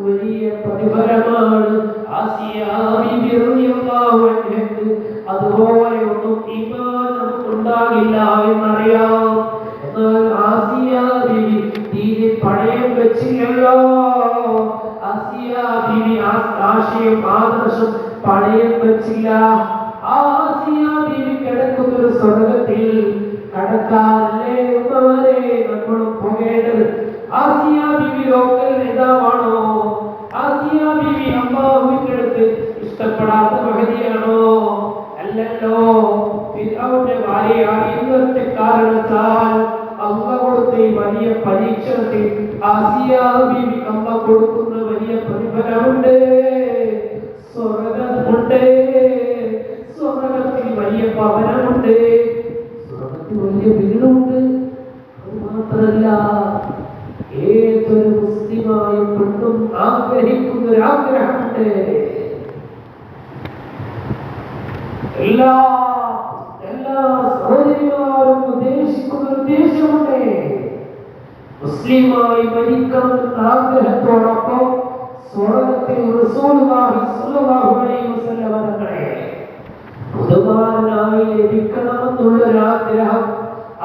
S1: വലിയ പ്രതിഫലമാണ് ആസിയ ബീവി റളിയല്ലാഹു അൻഹയ്ക്ക്. അതുപോലെ ഒന്നും ഈമാൻ നമുക്കുണ്ടാകില്ല എന്നറിയാം. എന്നാൽ ആസിയ ബീവി ദീനിൽ പണയം വെച്ചില്ലല്ലോ. ആസിയ ബീവി ആശയം ആദർശം പണയം വെച്ചില്ല. ആസിയ ബീവി കിടക്കുന്ന ഒരു സ്വർഗത്തിൽ കടക്കാനല്ലേ ഉമ്മവരെ നമ്മളും പോകേണ്ടത്. ആസിയ ബീവി ലോക്കൽ നേതാവാണോ? ആസിയ ബീവി അല്ലാഹുവിന്റെ അടുത്ത് ഇഷ്ടപ്പെടാത്ത മഹതിയാണോ? അല്ലല്ലോ. ഫിർഔന്റെ ഭാര്യയാണ്. ഇന്നത്തെ കാരണത്താൽ അല്ലാഹു കൊടുത്ത ഈ വലിയ പരീക്ഷണത്തിൽ ആസിയ ബീവി അല്ലാഹു കൊടുക്കുന്ന വലിയ പ്രതിഫലമുണ്ട്, സ്വർഗ്ഗമുണ്ട്. സ്വർഗ്ഗത്തിൽ വലിയ ഭവനമുണ്ട്, സ്വർഗ്ഗത്തിൽ വലിയ വീടുണ്ട്. അത് മാത്രമല്ല, ഏതൊരു മുസ്ലിമായ പെണ്ണും ആഗ്രഹിക്കുന്ന ഒരു ആഗ്രഹമുണ്ട്. എല്ലാ സഹോദരിമാരും ഉദ്ദേശിക്കുന്ന ഒരു ഉദ്ദേശമുണ്ട്. മുസ്ലിമായി മരിക്കണമെന്ന ആഗ്രഹത്തോടൊപ്പം സ്വർഗ്ഗത്തിൽ റസൂലുള്ളാഹി സ്വല്ലല്ലാഹു അലൈഹി വസല്ലം തങ്ങളെ പുതുമാരനായി ലഭിക്കണമെന്നുള്ളൊരാഗ്രഹം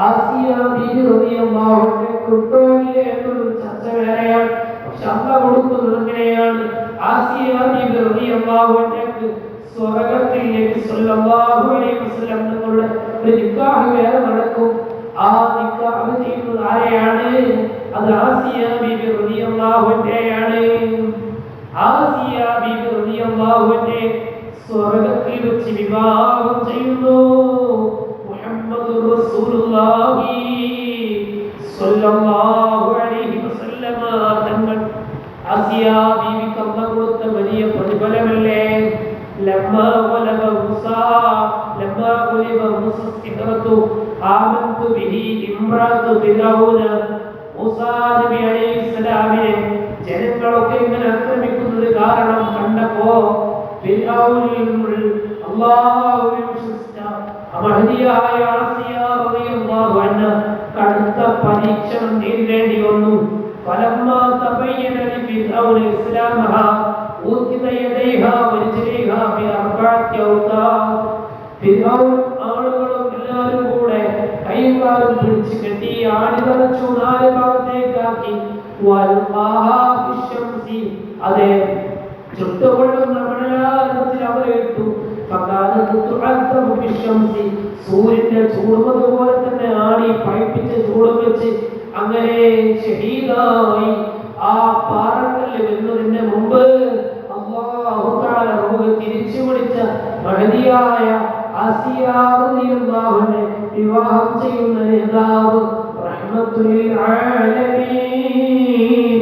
S1: ആസിയ ബീവി റളിയല്ലാഹു അൻഹയ്ക്ക് ഉണ്ടോ ഇല്ലേ എന്നൊരു ചർച്ച വേറെയാണ്. പക്ഷെ അല്ലാഹു കൊടുക്കുന്നത് എങ്ങനെയാണ്? ആസിയ ബീവി റളിയല്ലാഹു അൻഹയ്ക്ക് സ്വർഗ്ഗത്തിൽ നബി സ്വല്ലല്ലാഹു അലൈഹി വസല്ലം തങ്ങളുടെ ഒരു നിക്കാഹ് വേറെ നടക്കും. ആ നിക്കാഹ് ചെയ്യുന്നത് ആരെയാണ്? അത് ആസിയ ബീവി റളിയല്ലാഹു അൻഹയാണ്. ആസിയ ബീവി റളിയല്ലാഹു അൻഹയെ സ്വർഗ്ഗത്തിൽ വെച്ച് വിവാഹം ചെയ്യുന്നു. മുഹമ്മദുർ റസൂലുള്ളാഹി സ്വല്ലല്ലാഹു അലൈഹി വസല്ലമ തങ്ങൾ ആസിയ ബീവിക്ക് അല്ലാഹു കൊടുത്ത വലിയ പ്രതിഫലമല്ലേ. ലമ്മാ വലബ മൂസാ ഇസ്തിഖറതു ആമന്തു ബിഹി ഇംറാതു ഫിർഔന. മൂസാ നബി അലൈഹിസ്സലാമിനെ ജനങ്ങളൊക്കെ ഇങ്ങനെ ആക്രമിക്കുന്നത് കാരണം കണ്ടപ്പോ അല്ലാഹുവിൽ വിശ്വസിച്ച മഹദിയായ ആസിയ റളിയല്ലാഹു അൻഹ കടുത്ത പരീക്ഷണം നേരിടേണ്ടി വന്നു. فلما تبين لفرعون إسلامها أوقد يديها ورجليها بأربعة أوتاد. ഫിർഔൻ ആളുകളും എല്ലാവരും കൂടെ കൈയും കാലും പിടിച്ചു കെട്ടി ആണി തറച്ചു 4 ഭാഗത്തേക്കാക്കി അതെ ചുട്ടുകൊള്ളുന്ന മണലാരത്തിൽ അവരെ ഇട്ടു. സൂര്യന്റെ ചൂടുന്നത് പോലെ തന്നെ ആണി പഴിപ്പിച്ച് ചൂടും വെച്ച് അങ്ങനെ ഷഹീദായി ആ പാറക്കല്ല് വരുന്നതിന് മുമ്പ് അല്ലാഹു തആല റൂഹ് തിരിച്ചു പിടിച്ച മഹദിയായ ആസിയ റളിയല്ലാഹു അൻഹ വിവാഹം ചെയ്യുന്ന നേതാവ് റഹ്മത്തുൽ ആലമീൻ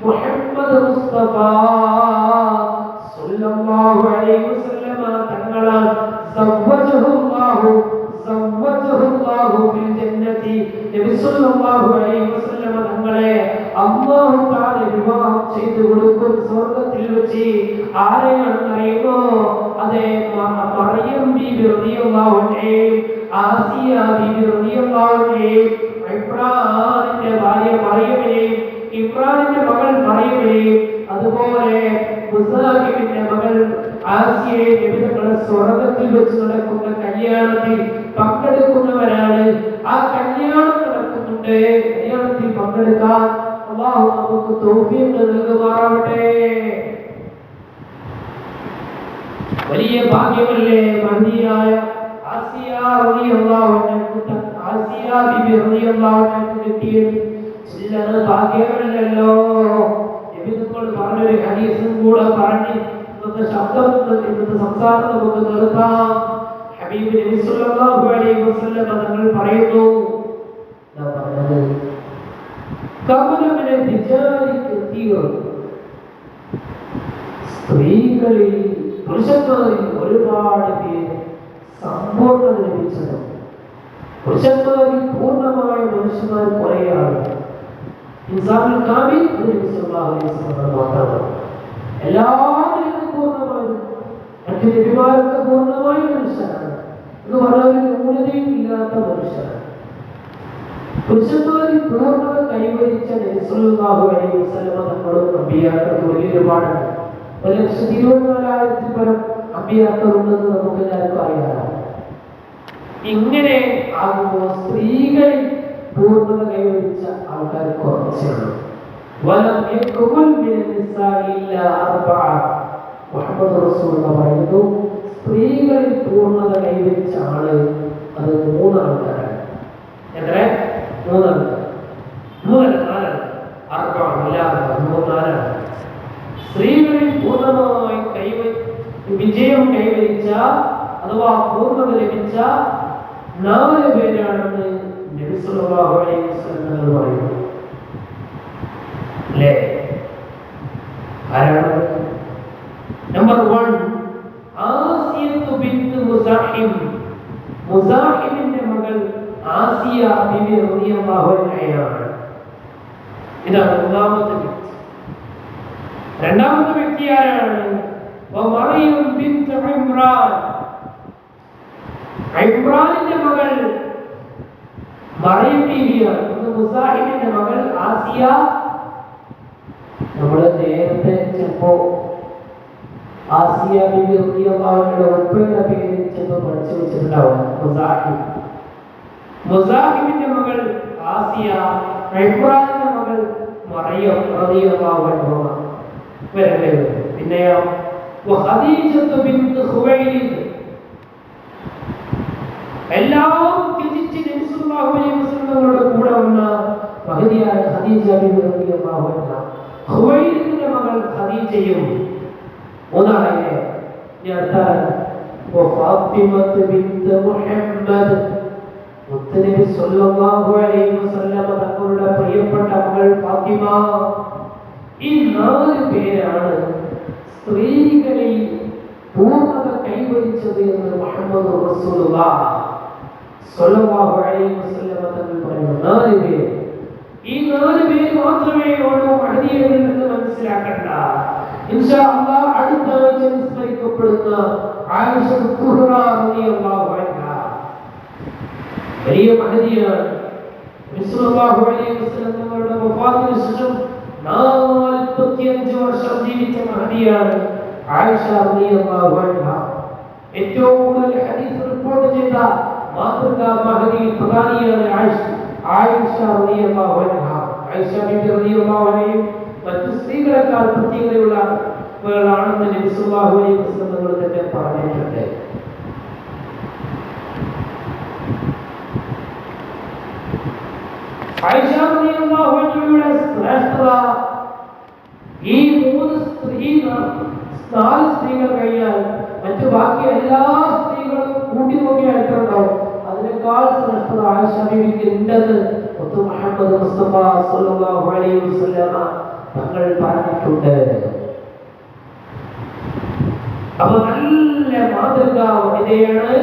S1: മുഹമ്മദ് മുസ്തഫ സല്ലല്ലാഹു അലൈഹി വസല്ലമ തങ്ങളാൽ സവ്വജഹുല്ലാഹു ഫിൽ ജന്നതി. നബി സല്ലല്ലാഹു അലൈഹി വസല്ലമ തങ്ങളെ അല്ലാഹു തആല വിവാഹം ചെയ്തു കൊടുക്കും സ്വർഗ്ഗത്തിൽ വെച്ച്. ആരെയാണെന്ന് അറിയുമോ? അതെ, മറിയം ബീബി റളിയല്ലാഹു അൻഹയും ആസിയ ബീബി റളിയല്ലാഹു അൻഹയും ഇബ്രാഹിമിന്റെ ഭാര്യ മറിയമിനെയും ഇബ്രാഹിമിന്റെ മകൾ മറിയമിനെയും അതുപോലെ മുസാഹിബിന്റെ മകൾ ആസിയയെ നബിതങ്ങളെ സ്വർഗ്ഗത്തിൽ വെച്ച് നടക്കുന്ന കല്യാണത്തിൽ പങ്കെടുക്കുന്നവരാണ്. ആ കല്യാണം നടക്കുന്നുണ്ട്. കല്യാണത്തിൽ പങ്കെടുക്കാൻ അല്ലാഹു നമുക്ക് തൗഫീഖ് നൽകുമാറാവട്ടെ. വലിയ ഭാഗ്യമല്ലേ മഹദിയായ ആസിയ റളിയല്ലാഹു ബിബി റളിയല്ലാഹു അൻഹ കിട്ടിയത്? ചില്ലറ ഭാഗ്യമല്ലല്ലോ. നബിതങ്ങൾ പറഞ്ഞൊരു ഹദീസും കൂടെ പറഞ്ഞ് ഇന്നത്തെ സംസാരം നമുക്ക് നിർത്താം. ഹബീബ് നബി സല്ലല്ലാഹു അലൈഹി വസല്ലം തങ്ങൾ പറയുന്നു, സ്ത്രീകളിൽ പുരുഷന്മാരിൽ ഒരുപാട് പേര് സമ്പൂർണ്ണത ലഭിച്ചത്. പുരുഷന്മാരിൽ പൂർണ്ണമായ മനുഷ്യന്മാർ കുറേയാണ്. ഇൻസാനുൽ കാമിൽ നബി സല്ലല്ലാഹു അലൈഹി വസല്ലം മാത്രമാണ്. എല്ലാവരും പൂർണ്ണമായും മറ്റു നബിമാരൊക്കെ പൂർണ്ണമായ മനുഷ്യരാണ് എന്ന് പറഞ്ഞാൽ ന്യൂനതയും ഇല്ലാത്ത മനുഷ്യരാണ്. പുരുഷന്മാരിൽ പൂർണ്ണത കൈവരിച്ച നബി സല്ലല്ലാഹു അലൈഹി വസല്ലം തങ്ങളും അമ്പിയാക്കളും ഒരുപാടുണ്ട്. 1,24,000 പരം അമ്പിയാക്കളുണ്ടെന്ന് നമുക്ക് എല്ലാവർക്കും അറിയാം. ഇങ്ങനെ ആകുമ്പോൾ സ്ത്രീകളിൽ പൂർണ്ണത കൈവരിച്ച ആൾക്കാർ കുറച്ചാണ്. മുഹമ്മദ് റസൂലുള്ളാഹി പറയുന്നു, സ്ത്രീകളിൽ പൂർണ്ണത കൈവരിച്ച ആള് അത് 3 ആൾക്കാരാണ്. എത്ര? 3 ആൾക്കാർ. 4 സ്ത്രീകളിൽ പൂർണ്ണമായി വിജയം കൈവരിച്ച അഥവാ പൂർണ്ണത ലഭിച്ച 4 പേരാണെന്ന് നബി സല്ലല്ലാഹു അലൈഹി വസല്ലം പറയുന്നു. അല്ലേ? ആരാണ്? നമ്പർ 1 ആസിയത്തു ബിൻത് മുസാഹിം. മുസാഹിമിന്റെ മകൾ ആസിയ ബിബി റളിയല്ലാഹു അൻഹയാണ്. ഇതാണ് 1ാമത്തെ വ്യക്തി. 2ാമത്തെ വ്യക്തി ആരാണ്? മറിയം ബിൻത് ഇമ്രാൻ. ഇമ്രാനിന്റെ മകൾ മറിയം ബീവിയാണ്. മുസാഹിമിന്റെ മകൾ ആസിയ. നമ്മൾ നേരത്തെ ചിലപ്പോ ആസിയ ബീവി റളിയല്ലാഹു അൻഹയുടെ ഉപ്പയുടെ പേര് ചിലപ്പോൾ പഠിച്ചു വെച്ചിട്ടുണ്ടാവും. മുസാഹിമിന്റെ മകൾ ആസിയ, ഇമ്രാനിന്റെ മകൾ മറിയം റളിയല്ലാഹു അൻഹ. പിന്നെയോ ഖദീജത്തു ബിൻത് ഖുവൈലിദ്. എല്ലാം തിരിച്ച് നബി സല്ലല്ലാഹു അലൈഹി വസല്ലമയുടെ കൂടെ വന്ന മഹദിയായ ഖദീജ ബിൻത് റളിയല്ലാഹു അൻഹ. ഖുവൈലിദിന്റെ മകൾ ഖദീജയും. 3 ഫാത്തിമത്ത് ബിൻത് മുഹമ്മദ്. മുത്തനബി സല്ലല്ലാഹു അലൈഹി വസല്ലമ തങ്ങളുടെ പ്രിയപ്പെട്ട മകൾ ഫാത്തിമ. ഈ 4 പേരാണ് സ്ത്രീകളിൽ പൂർണ്ണത കൈവരിച്ചത് എന്ന് മുഹമ്മദ് റസൂലുള്ളാഹി സ്വല്ലല്ലാഹു അലൈഹി വസല്ലം തങ്ങൾ പറയുന്നു. 4 പേര്. ഈ 4 പേര് മാത്രമേ ഉള്ളൂ മഹദിയിൽ നിന്ന് മനസ്സിലാക്കണ്ട. ഇൻഷാ അല്ലാഹ് അടുത്ത ആഴ്ച സ്മരിക്കപ്പെടുന്ന ആയിഷ കുബ്ര റളിയല്ലാഹു അൻഹ വലിയ മഹദിയാണ്. നബി സല്ലല്ലാഹു അലൈഹി വസല്ലം തങ്ങളുടെ വഫാത്തിന് ശേഷം 45 വർഷം ജീവിച്ച മഹദിയാണ് ആയിഷ റളിയല്ലാഹു അൻഹ. ഏറ്റവും കൂടുതൽ ഹദീസ് റിപ്പോർട്ട് ചെയ്ത മാതൃകാ മഹദി പ്രധാനിയാണ് ആയിഷ റളിയല്ലാഹു അൻഹ. ആയിഷ ബിബി റളിയല്ലാഹു അൻഹയും മറ്റു സ്ത്രീകളെക്കാൾ പ്രത്യേകതയുള്ളവളാണെന്ന് നബി സല്ലല്ലാഹു അലൈഹി വസല്ലം തന്നെ പറഞ്ഞിട്ടുണ്ട്. ആയിഷ റളിയല്ലാഹു അൻഹയുടെ ശ്രേഷ്ഠത ഈ നാല് സ്ത്രീകൾ കഴിഞ്ഞാൽ മറ്റു ബാക്കി എല്ലാ സ്ത്രീകളും കൂട്ടി നോക്കിയാൽ എത്ര ഉണ്ടാവും? അതിനേക്കാൾ ശ്രേഷ്ഠത ആയിഷ ബീവിക്ക് ഉണ്ടെന്ന് മുഹമ്മദ് മുസ്തഫ സ്വല്ലല്ലാഹു അലൈഹി വസല്ലം തങ്ങൾ പറഞ്ഞിട്ടുണ്ട്. അപ്പോൾ നല്ല മാതൃകാ വനിതയാണ്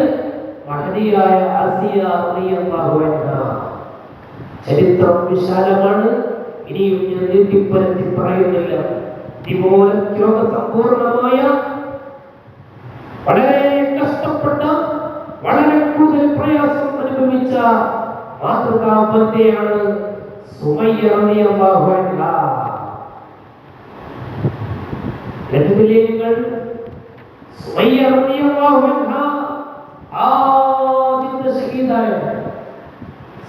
S1: മഹദിയായ ആസിയ റളിയല്ലാഹു അൻഹ. ചരിത്രം വിശാലമാണ്, ഇനിയും ഞാൻ നീട്ടിപ്പരത്തി പറയുന്നില്ല. ഇതുപോലെ രോഗസമ്പൂർണമായ വളരെ കഷ്ടപ്പെട്ട വളരെ കൂടുതൽ പ്രയാസം അനുഭവിച്ച മാതൃകാ വനിതയാണ് സുമയ്യ റളിയല്ലാഹു അൻഹ. ലജ്ജയിലേങ്ങൾ സുമയ്യ റളിയല്ലാഹു അൻഹ ആദ്യത്തെ ഷഹീദായ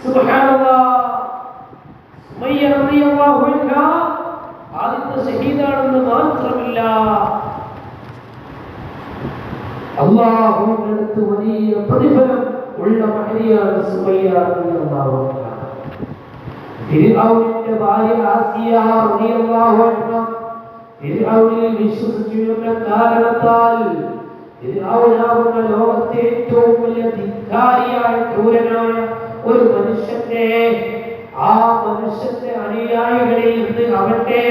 S1: സുബ്ഹാനല്ലാഹ്. സുമയ്യ റളിയല്ലാഹു അൻഹ ആദ്യത്തെ ഷഹീദാണെന്ന് മാത്രമല്ല, അല്ലാഹുവിന്റെ അടുത്ത് വലിയ പ്രതിഫലം ഉള്ള മഹദിയാണ് സുമയ്യ റളിയല്ലാഹു അൻഹ. ഫിർഔനിന്റെ ഭാര്യ ആസിയ റളിയല്ലാഹു അൻഹ ഫിർഔനിൽ വിശ്വസിച്ചുവെന്ന കാരണത്താൽ ഫിർഔനാവുന്ന ലോകത്തെ ഏറ്റവും വലിയ ധിക്കാരിയായ ക്രൂരനായ ഒരു മനുഷ്യന്റെ അനുയായികളിൽ നിന്ന് അവന്റെ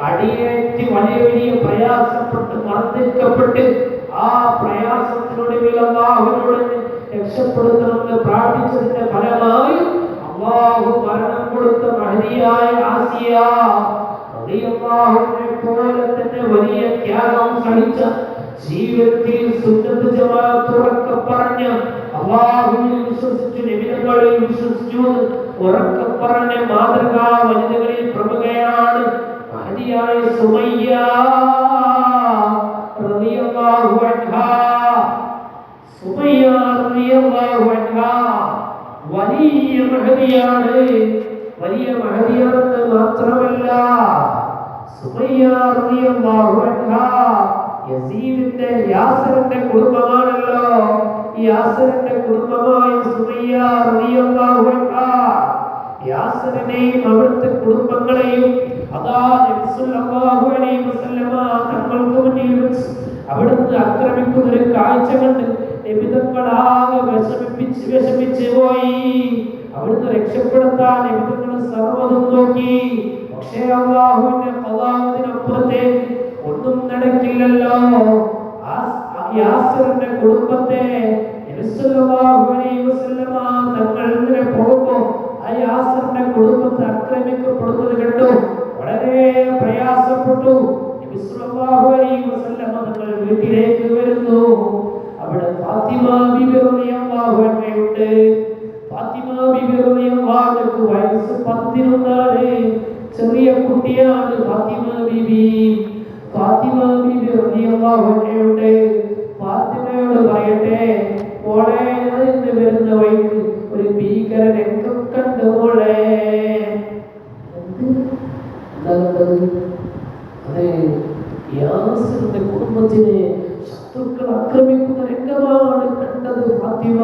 S1: അടിയേറ്റ് വലിയ വലിയ പ്രയാസപ്പെട്ട് മർദ്ദിക്കപ്പെട്ട് ആ പ്രയാസത്തിനൊടുവിൽ അല്ലാഹുവിനോട് രക്ഷപ്പെടുത്തണമെന്ന് പ്രാർത്ഥിച്ചതിന്റെ ഫലമായി അല്ലാഹു മരണം കൊടുത്ത മഹദിയായ ആസിയ റളിയല്ലാഹുവിനെ പോലെ തന്നെ വലിയ ത്യാഗം സഹിച്ച, ജീവിതത്തിൽ സുന്നത്ത് ജമാഅത്ത് ഉറക്കെ പറഞ്ഞ, അല്ലാഹുവിൽ വിശ്വസിച്ചു നബികളിൽ വിശ്വസിച്ചു ഉറക്കെ പറഞ്ഞ മാതൃകാ വനിതകളിൽ പ്രമുഖയാണ് മഹദിയായ സുമയ്യ റളിയല്ലാഹു അൻഹ. സുമയ്യ റളിയല്ലാഹു അൻഹ വലിയ മഹദിയാണ്. വലിയ മഹദിയാണെന്ന് മാത്രമല്ല, സുമയ്യ റളിയല്ലാഹു അൻഹ യസീദിന്റെ യാസിറിന്റെ കുടുംബമാണല്ലോ. ഈ യാസിറിന്റെ കുടുംബമായ സുമയ്യ റളിയല്ലാഹു അൻഹ യാസിറിനെയും അവിടുത്തെ കുടുംബങ്ങളെയും അതാ നബി സല്ലല്ലാഹു അലൈഹി വസല്ലമ തങ്ങൾക്ക് മുന്നിൽ വെച്ച് അവിടുന്ന് ആക്രമിക്കുന്ന ഒരു കാഴ്ച കണ്ട് നബി തങ്ങളാകെ വിഷമിച്ച് പോയി. അവിടുന്ന് രക്ഷപ്പെടുത്താൻ നബി തങ്ങൾ സർവ്വതും നോക്കി. പക്ഷേ അല്ലാഹുവിന്റെ ഖദാഅത്തിനപ്പുറത്തേക്ക് ഒന്നും നടക്കില്ലല്ലോ. യാസിറിന്റെ കുടുംബത്തെ നബി സല്ലല്ലാഹു അലൈഹി വസല്ലമ തങ്ങൾ ഇങ്ങനെ പോകുമ്പോൾ ആ യാസിറിന്റെ കുടുംബത്തെ ആക്രമിക്കപ്പെടുന്നത് കണ്ടു വളരെ പ്രയാസപ്പെട്ടു. നബി സല്ലല്ലാഹു അലൈഹി വസല്ലമ തങ്ങൾ വീട്ടിലേക്ക് വരുന്നു. അവിടെ ഫാത്തിമ ബിബി റളിയല്ലാഹു അൻഹയുണ്ട്. ഫാത്തിമ ബിബി റളിയല്ലാഹു അൻഹയ്ക്ക് വയസ്സ് 11 ചെറിയ കുട്ടിയാണ് ഫാത്തിമ ബിബി. ഫാത്തിമ ബിബി റളിയല്ലാഹു അൻഹയുണ്ട്. ഫാത്തിമയോട് പറയട്ടെ, മോളെ ഇന്ന് വരുന്ന വഴിക്ക് ഒരു ഭീകര രംഗം കണ്ടു മോളെ. അതെ, യാസിറിന്റെ കുടുംബത്തിനെ ശത്രുക്കൾ ആക്രമിക്കുന്ന രംഗമാണ് കണ്ടത് ഫാത്തിമ.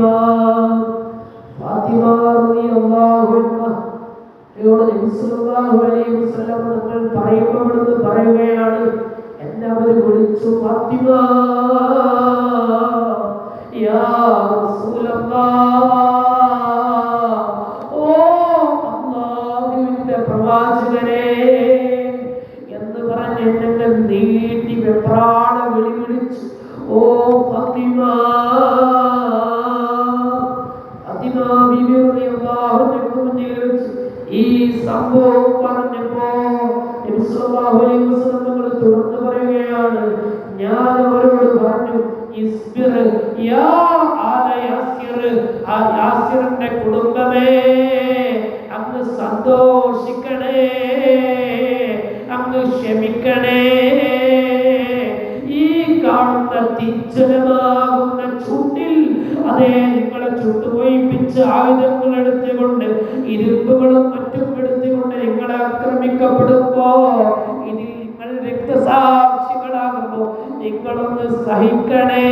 S1: ഫാത്തിമ റളിയല്ലാഹു അൻഹ നബി സല്ലല്ലാഹു അലൈഹി വസല്ലം തങ്ങൾ പറയുകയാണ്, എല്ലാവരും വിളിച്ചു, ഫാത്തിമ യാ റസൂലല്ലാഹ്, ഓ അല്ലാഹുവിന്റെ പ്രവാചകനെ എന്ന് പറഞ്ഞ് എന്നെ നീട്ടി വെപ്രാള വിളിച്ചു. ഓ ഫാത്തിമ. ഫാത്തിമ ബിബി റളിയല്ലാഹു അൻഹയ്ക്ക് മുന്നിൽ വെച്ച് ഈ സംഭവം പറഞ്ഞപ്പോ നബി സല്ലല്ലാഹു അലൈഹി വസല്ലം തങ്ങൾ തുടർന്ന് പറയുകയാണ്, ഞാൻ അവരോട് പറഞ്ഞു, ഇസ്ബിർ യാ ആല യാസിർ, ആ യാസിറിന്റെ കുടുംബമേ അങ്ങ് സന്തോഷിക്കണേ. ക്ഷമിക്കണേ. ഈ കാണുന്ന തിജ്ജലമാകുന്ന ചൂട്ടിൽ അതേ നിങ്ങളെ ചുട്ടുപോയിപ്പിച്ച ആയുധങ്ങൾ എടുത്തുകൊണ്ട് ഇരുമ്പുകളും മറ്റും എടുത്തുകൊണ്ട് നിങ്ങളെ ആക്രമിക്കപ്പെടുമ്പോ ഇതിൽ നിങ്ങൾ രക്തസാക്ഷികളാകുമ്പോ നിങ്ങളൊന്ന് സഹിക്കണേ.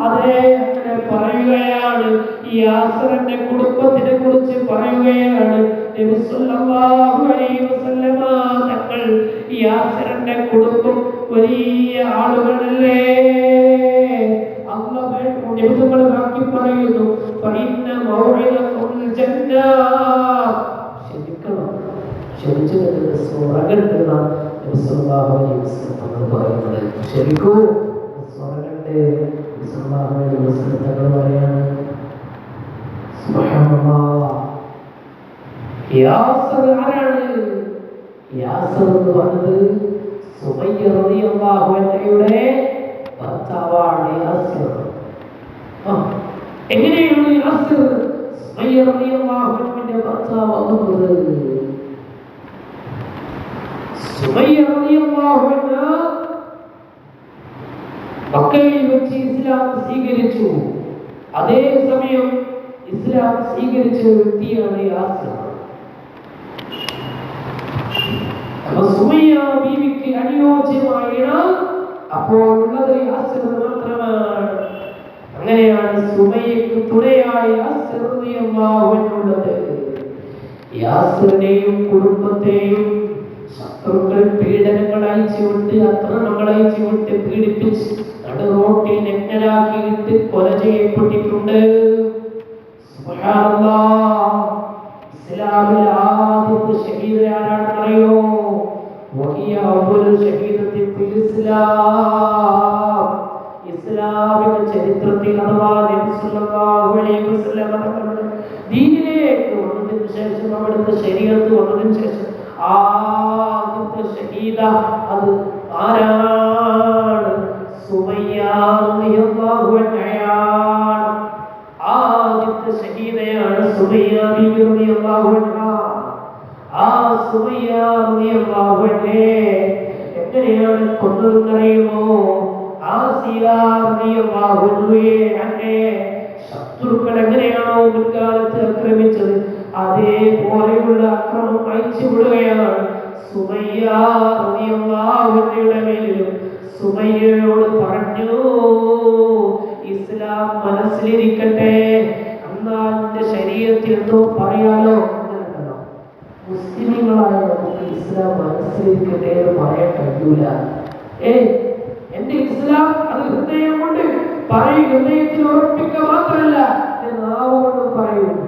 S1: അതേ അങ്ങനെ പറയുകയാണ്. ഈ യാസറിന്റെ കുടുംബത്തിനെ കുറിച്ച് പറയുകയാണ് നബി സല്ലല്ലാഹു അലൈഹി വസല്ലമ തങ്ങൾ. യാസറിന്റെ കുടുംബം വലിയ ആളുകളല്ലേ. അല്ലാഹു നബികൾ ബാക്കി പറയുന്നു ഫഇന്ന മൗഇദത്തുൽ ജന്ന. ശരിക്കണം, ശരിച്ചു സ്വർഗ്ഗത്തിൽ നബി സല്ലല്ലാഹു അലൈഹി വസല്ലം തങ്ങൾ പറയുന്നത് ശരിക്കും സ്വർഗ്ഗത്തെ സല്ലല്ലാഹു അലൈഹി വസല്ലം തങ്ങൾ പറയാണ്. സുബ്ഹാനല്ലാഹ്. യാസർ ആരാണ്? യാസർ എന്ന് പറയുന്നത് സുമയ്യ റളിയല്ലാഹു അൻഹയുടെ ഭർത്താവാണ് യാസർ. എങ്ങനെയാണ് യാസർ സുമയ്യ റളിയല്ലാഹു അൻഹയുടെ ഭർത്താവാകുന്നത്? സുമയ്യ റളിയല്ലാഹു അൻഹ മക്കയിൽ വെച്ച് ഇസ്ലാം സ്വീകരിച്ചു. അതേ സമയം ഇസ്ലാം സ്വീകരിച്ച വ്യക്തിയാണ് യാസർ. സുമയ്യ ബീവിക്ക് അനുയോജ്യമായ അപ്പോൾ ഉള്ളത് യാസർ മാത്രമാണ്. അങ്ങനെയാണ് സുമയ്യക്ക് തുണയായി യാസർ റളിയല്ലാഹു അൻഹു ഉള്ളത്. യാസറിനെയും കുടുംബത്തെയും ശത്രുക്കൾ പീഡനങ്ങൾ അയച്ചുവിട്ട് അക്രമങ്ങൾ അയച്ചുവിട്ട് പീഡിപ്പിച്ച് റോട്ടിൽ നഗ്നരാക്കിയിട്ട് കൊല ചെയ്യപ്പെട്ടിട്ടുണ്ട്. സുബ്ഹാനല്ലാഹ്. ഇസ്ലാമിൽ ആദ്യത്തെ ഷഹീദ് ആരാണെന്ന് അറിയോ? വഹിയ അവ്വലു ഷഹീദത്തി ഫിൽ ഇസ്ലാം. ഇസ്ലാമിക ചരിത്രത്തിൽ അഥവാ നബി സല്ലല്ലാഹു അലൈഹി വസല്ലം തങ്ങളുടെ ദീനിലേക്ക് വന്നതിന് ശേഷം അവിടുത്തെ ശരീഅത്ത് വന്നതിന് ശേഷം ആദ്യത്തെ ഷഹീദ അത് ആരാണ്? സുമയ്യ റളിയല്ലാഹു അൻഹയാണ്. ആദ്യത്തെ ഷഹീദയാണ് സുമയ്യ ബീവി റളിയല്ലാഹു അൻഹ. ആ സുമയ്യ റളിയല്ലാഹു അൻഹയെ എങ്ങനെയാണ് കൊന്നതെന്നറിയുമോ? ആസിയ റളിയല്ലാഹു അൻഹയെ ശത്രുക്കൾ എങ്ങനെയാണോ മുൻകാലത്ത് ആക്രമിച്ചത് അതേപോലെയുള്ള അക്രമം അയച്ചു വിടുകയാണ് സുമയ്യ റളിയല്ലാഹു അൻഹയുടെ മേലും. സുമയ്യയോട് പറഞ്ഞു, ഇസ്ലാം മനസ്സിലിരിക്കട്ടെ, എന്നാൽ എന്റെ ശരീരത്തിൽ എന്തോ പറയാലോ. മുസ്ലിങ്ങളായ നമുക്ക് ഇസ്ലാം മനസ്സിലിരിക്കട്ടെ എന്ന് പറയാൻ കഴിയൂല. എന്റെ ഇസ്ലാം അത് ഹൃദയം കൊണ്ട് പറയും, ഹൃദയത്തിൽ ഉറപ്പിക്കുക മാത്രമല്ല നാവ് കൊണ്ട് പറയും.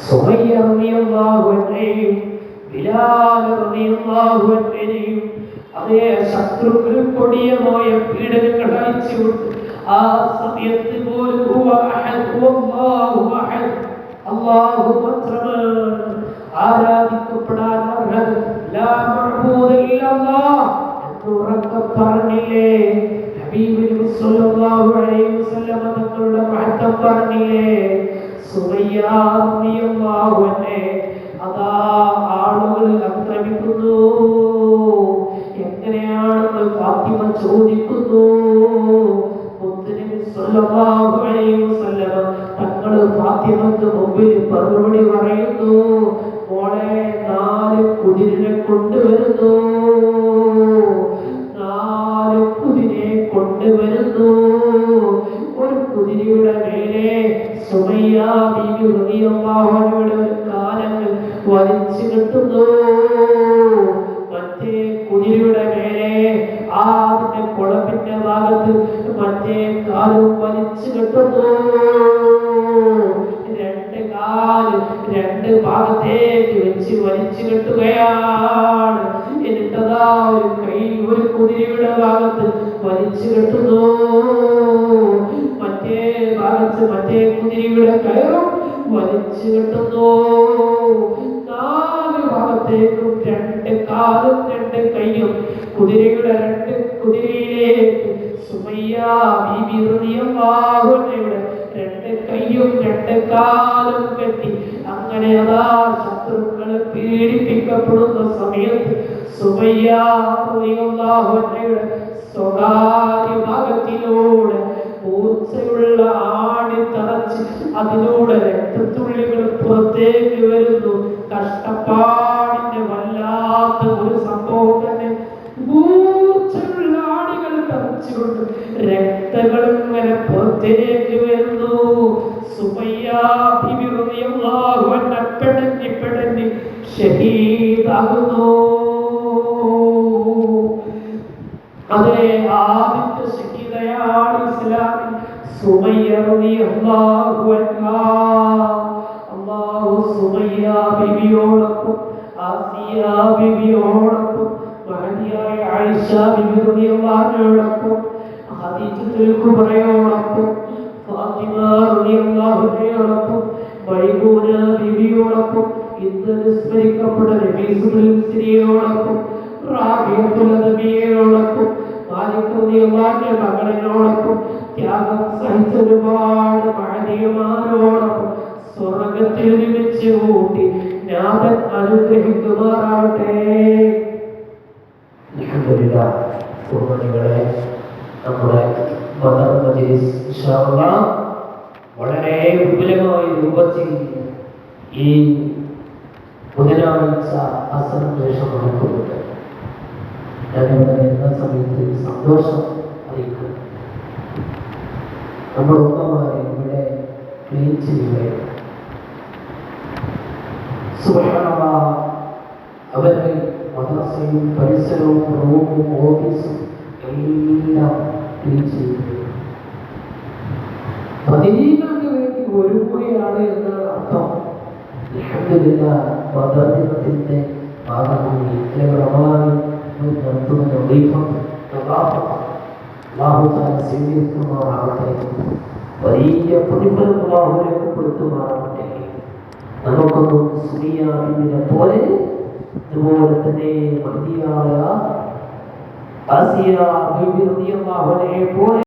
S1: സുമയ്യ റളിയല്ലാഹു അൻഹയും ബിലാൽ റളിയല്ലാഹു അൻഹയും അതേ ശത്രുക്കൾ കൊടിയമായ പീഡനങ്ങൾ അയച്ചുവിട്ട് ആ സമയത്ത് പോലും അല്ലാഹു മാത്രമാണ് ആരാധിക്കപ്പെടാൻ അർഹൻ, ലാ മഅബൂദ ഇല്ലല്ലാഹ് എന്ന് ഉറക്കെ പറഞ്ഞില്ലേ. ഹബീബ് സല്ലല്ലാഹു അലൈഹി വസല്ലം തങ്ങളുടെ മഹത്വം പറഞ്ഞില്ലേ. സുമയ്യ റളിയല്ലാഹു അൻഹ അതാ ആളുകൾ ആക്രമിക്കുന്നു. എങ്ങനെയാണെന്ന് ഫാത്തിമ ചോദിക്കുന്നു. മുത്തുനബി സല്ലല്ലാഹു അലൈഹി വസല്ലം തങ്ങൾ ഫാത്തിമക്ക് മുമ്പിൽ മറുപടി പറയുന്നു, മോളെ 4 കുതിരനെ കൊണ്ടുവരുന്നു, 4 കുതിരയെ കൊണ്ടുവരുന്നു. ഒരു കുതിരയുടെ മേലെ സുമയ്യ ബീവി റളിയല്ലാഹു അൻഹയുടെ ഒരു കാലങ്ങ് വലിച്ചു കെട്ടുന്നു. മറ്റേ കുതിരയുടെ മേലെ അതിന്റെ കുളപ്പിന്റെ ഭാഗത്ത് മറ്റേ കാലും വലിച്ചു കെട്ടുന്നു. 2 കാല് 2 ഭാഗത്തേക്ക് വെച്ച് വലിച്ചു കെട്ടുകയാണ്. എന്നിട്ടതാ ഒരു കൈ ഒരു കുതിരയുടെ ഭാഗത്ത് വലിച്ചു കെട്ടുന്നു, മറ്റേ ഭാഗത്ത് മറ്റേ കുതിരയുടെ കയറും വലിച്ചു കെട്ടുന്നു. 4 ഭാഗത്തേക്കും 2 കാലും 2 കൈയും കുതിരയുടെ 2 കുതിരയിലേക്ക് സുമയ്യ ബീവി റളിയല്ലാഹു അൻഹയുടെ 2 കൈയും 2 കാലും കെട്ടി അങ്ങനെ അതാ ശത്രുക്കളെ പീഡിപ്പിക്കപ്പെടുന്ന സമയത്ത് സുമയ്യ റളിയല്ലാഹു അൻഹയുടെ സ്വകാര്യ ഭാഗത്തിലൂടെ മൂർച്ചയുള്ള ആണി തറച്ച് അതിലൂടെ രക്തത്തുള്ളികൾ പുറത്തേക്ക് വരുന്നു. കഷ്ടപ്പാടിന്റെ വല്ലാത്ത ഒരു സംഭവം തന്നെ. മൂർച്ചയുള്ള ആണികൾ തറച്ചുകൊണ്ട് രക്തങ്ങൾ ഇങ്ങനെ പുറത്തേക്ക് വരുന്നു. സുമയ്യ ബിബി റളിയല്ലാഹു അൻഹ പെടഞ്ഞ് ഷഹീദാകുന്നു. അതേ ആദ്യത്തെ ഷഹീദയാണ് ഇസ്ലാമിൽ സുമയ്യ റളിയല്ലാഹു അൻഹ. അല്ലാഹു സുമയ്യ ബിബിയോടൊപ്പം ആസിയ ബിബിയോടൊപ്പം മഹദിയായ ആയിഷ ബിബി റളിയല്ലാഹു അൻഹയോടൊപ്പം ഖദീജത്തുൽ കുബ്രയോടൊപ്പം ഫാത്തിമ റളിയല്ലാഹു അൻഹയോടൊപ്പം മൈമൂന ബിബിയോടൊപ്പം ഇന്ന് സ്മരിക്കപ്പെട്ട നബീസുൽ സിരിയോടൊപ്പം റാബിയത്തുൽ അദബിയോടൊപ്പം മാലിക് റളിയല്ലാഹു അൻഹു മകളിനോടൊപ്പം ത്യാഗം സഹിച്ച ഒരുപാട് മഹദിയമാരോടൊപ്പം സ്വർഗ്ഗത്തിൽ ഒരുമിച്ച് കൂട്ടി നാഥൻ അനുഗ്രഹിക്കുമാറാവട്ടെ. അൽഹംദുലില്ലാഹ്. സുഹൃത്തുക്കളെ, നമ്മുടെ ബദർ മജ്‌ലിസ് ഇൻഷാ അല്ലാഹ് വളരെ വിപുലമായ രൂപത്തിൽ ഈ ബുധനാഴ്ച അസറിന് ശേഷം നടക്കുന്നുണ്ട്. ഞാനിവിടെ വരുന്ന സമയത്ത് സന്തോഷം അറിയിക്കുന്നു. നമ്മുടെ ഉമ്മമാരെ ഇവിടെ ക്ലീൻ ചെയ്യുകയാണ്. സുബ്ഹാനല്ലാഹ്, അവരുടെ മദ്രസയും പരിസരവും റൂമും ഓഫീസും എല്ലാം ക്ലീൻ ചെയ്യുകയാണ്. മദീനക്ക് വേണ്ടി ഒരുങ്ങുകയാണ് എന്നാണ് അർത്ഥം. അൽഹംദുലില്ലാഹ്, ബദർ ദിനത്തിന്റെ ഭാഗമായി റമളാനിൽ നടത്തുന്ന അല്ലാഹു തആല സ്വീകരിക്കുമാറാവട്ടെ. വലിയ പ്രതിഫലം അല്ലാഹു രേഖപ്പെടുത്തുമാറാവട്ടെ. നമുക്കൊന്നും സുനിയാവിനെ പോലെ അതുപോലെ തന്നെ മഹദിയായ ആസിയ ബിബി റളിയല്ലാഹു അൻഹയെ പോലെ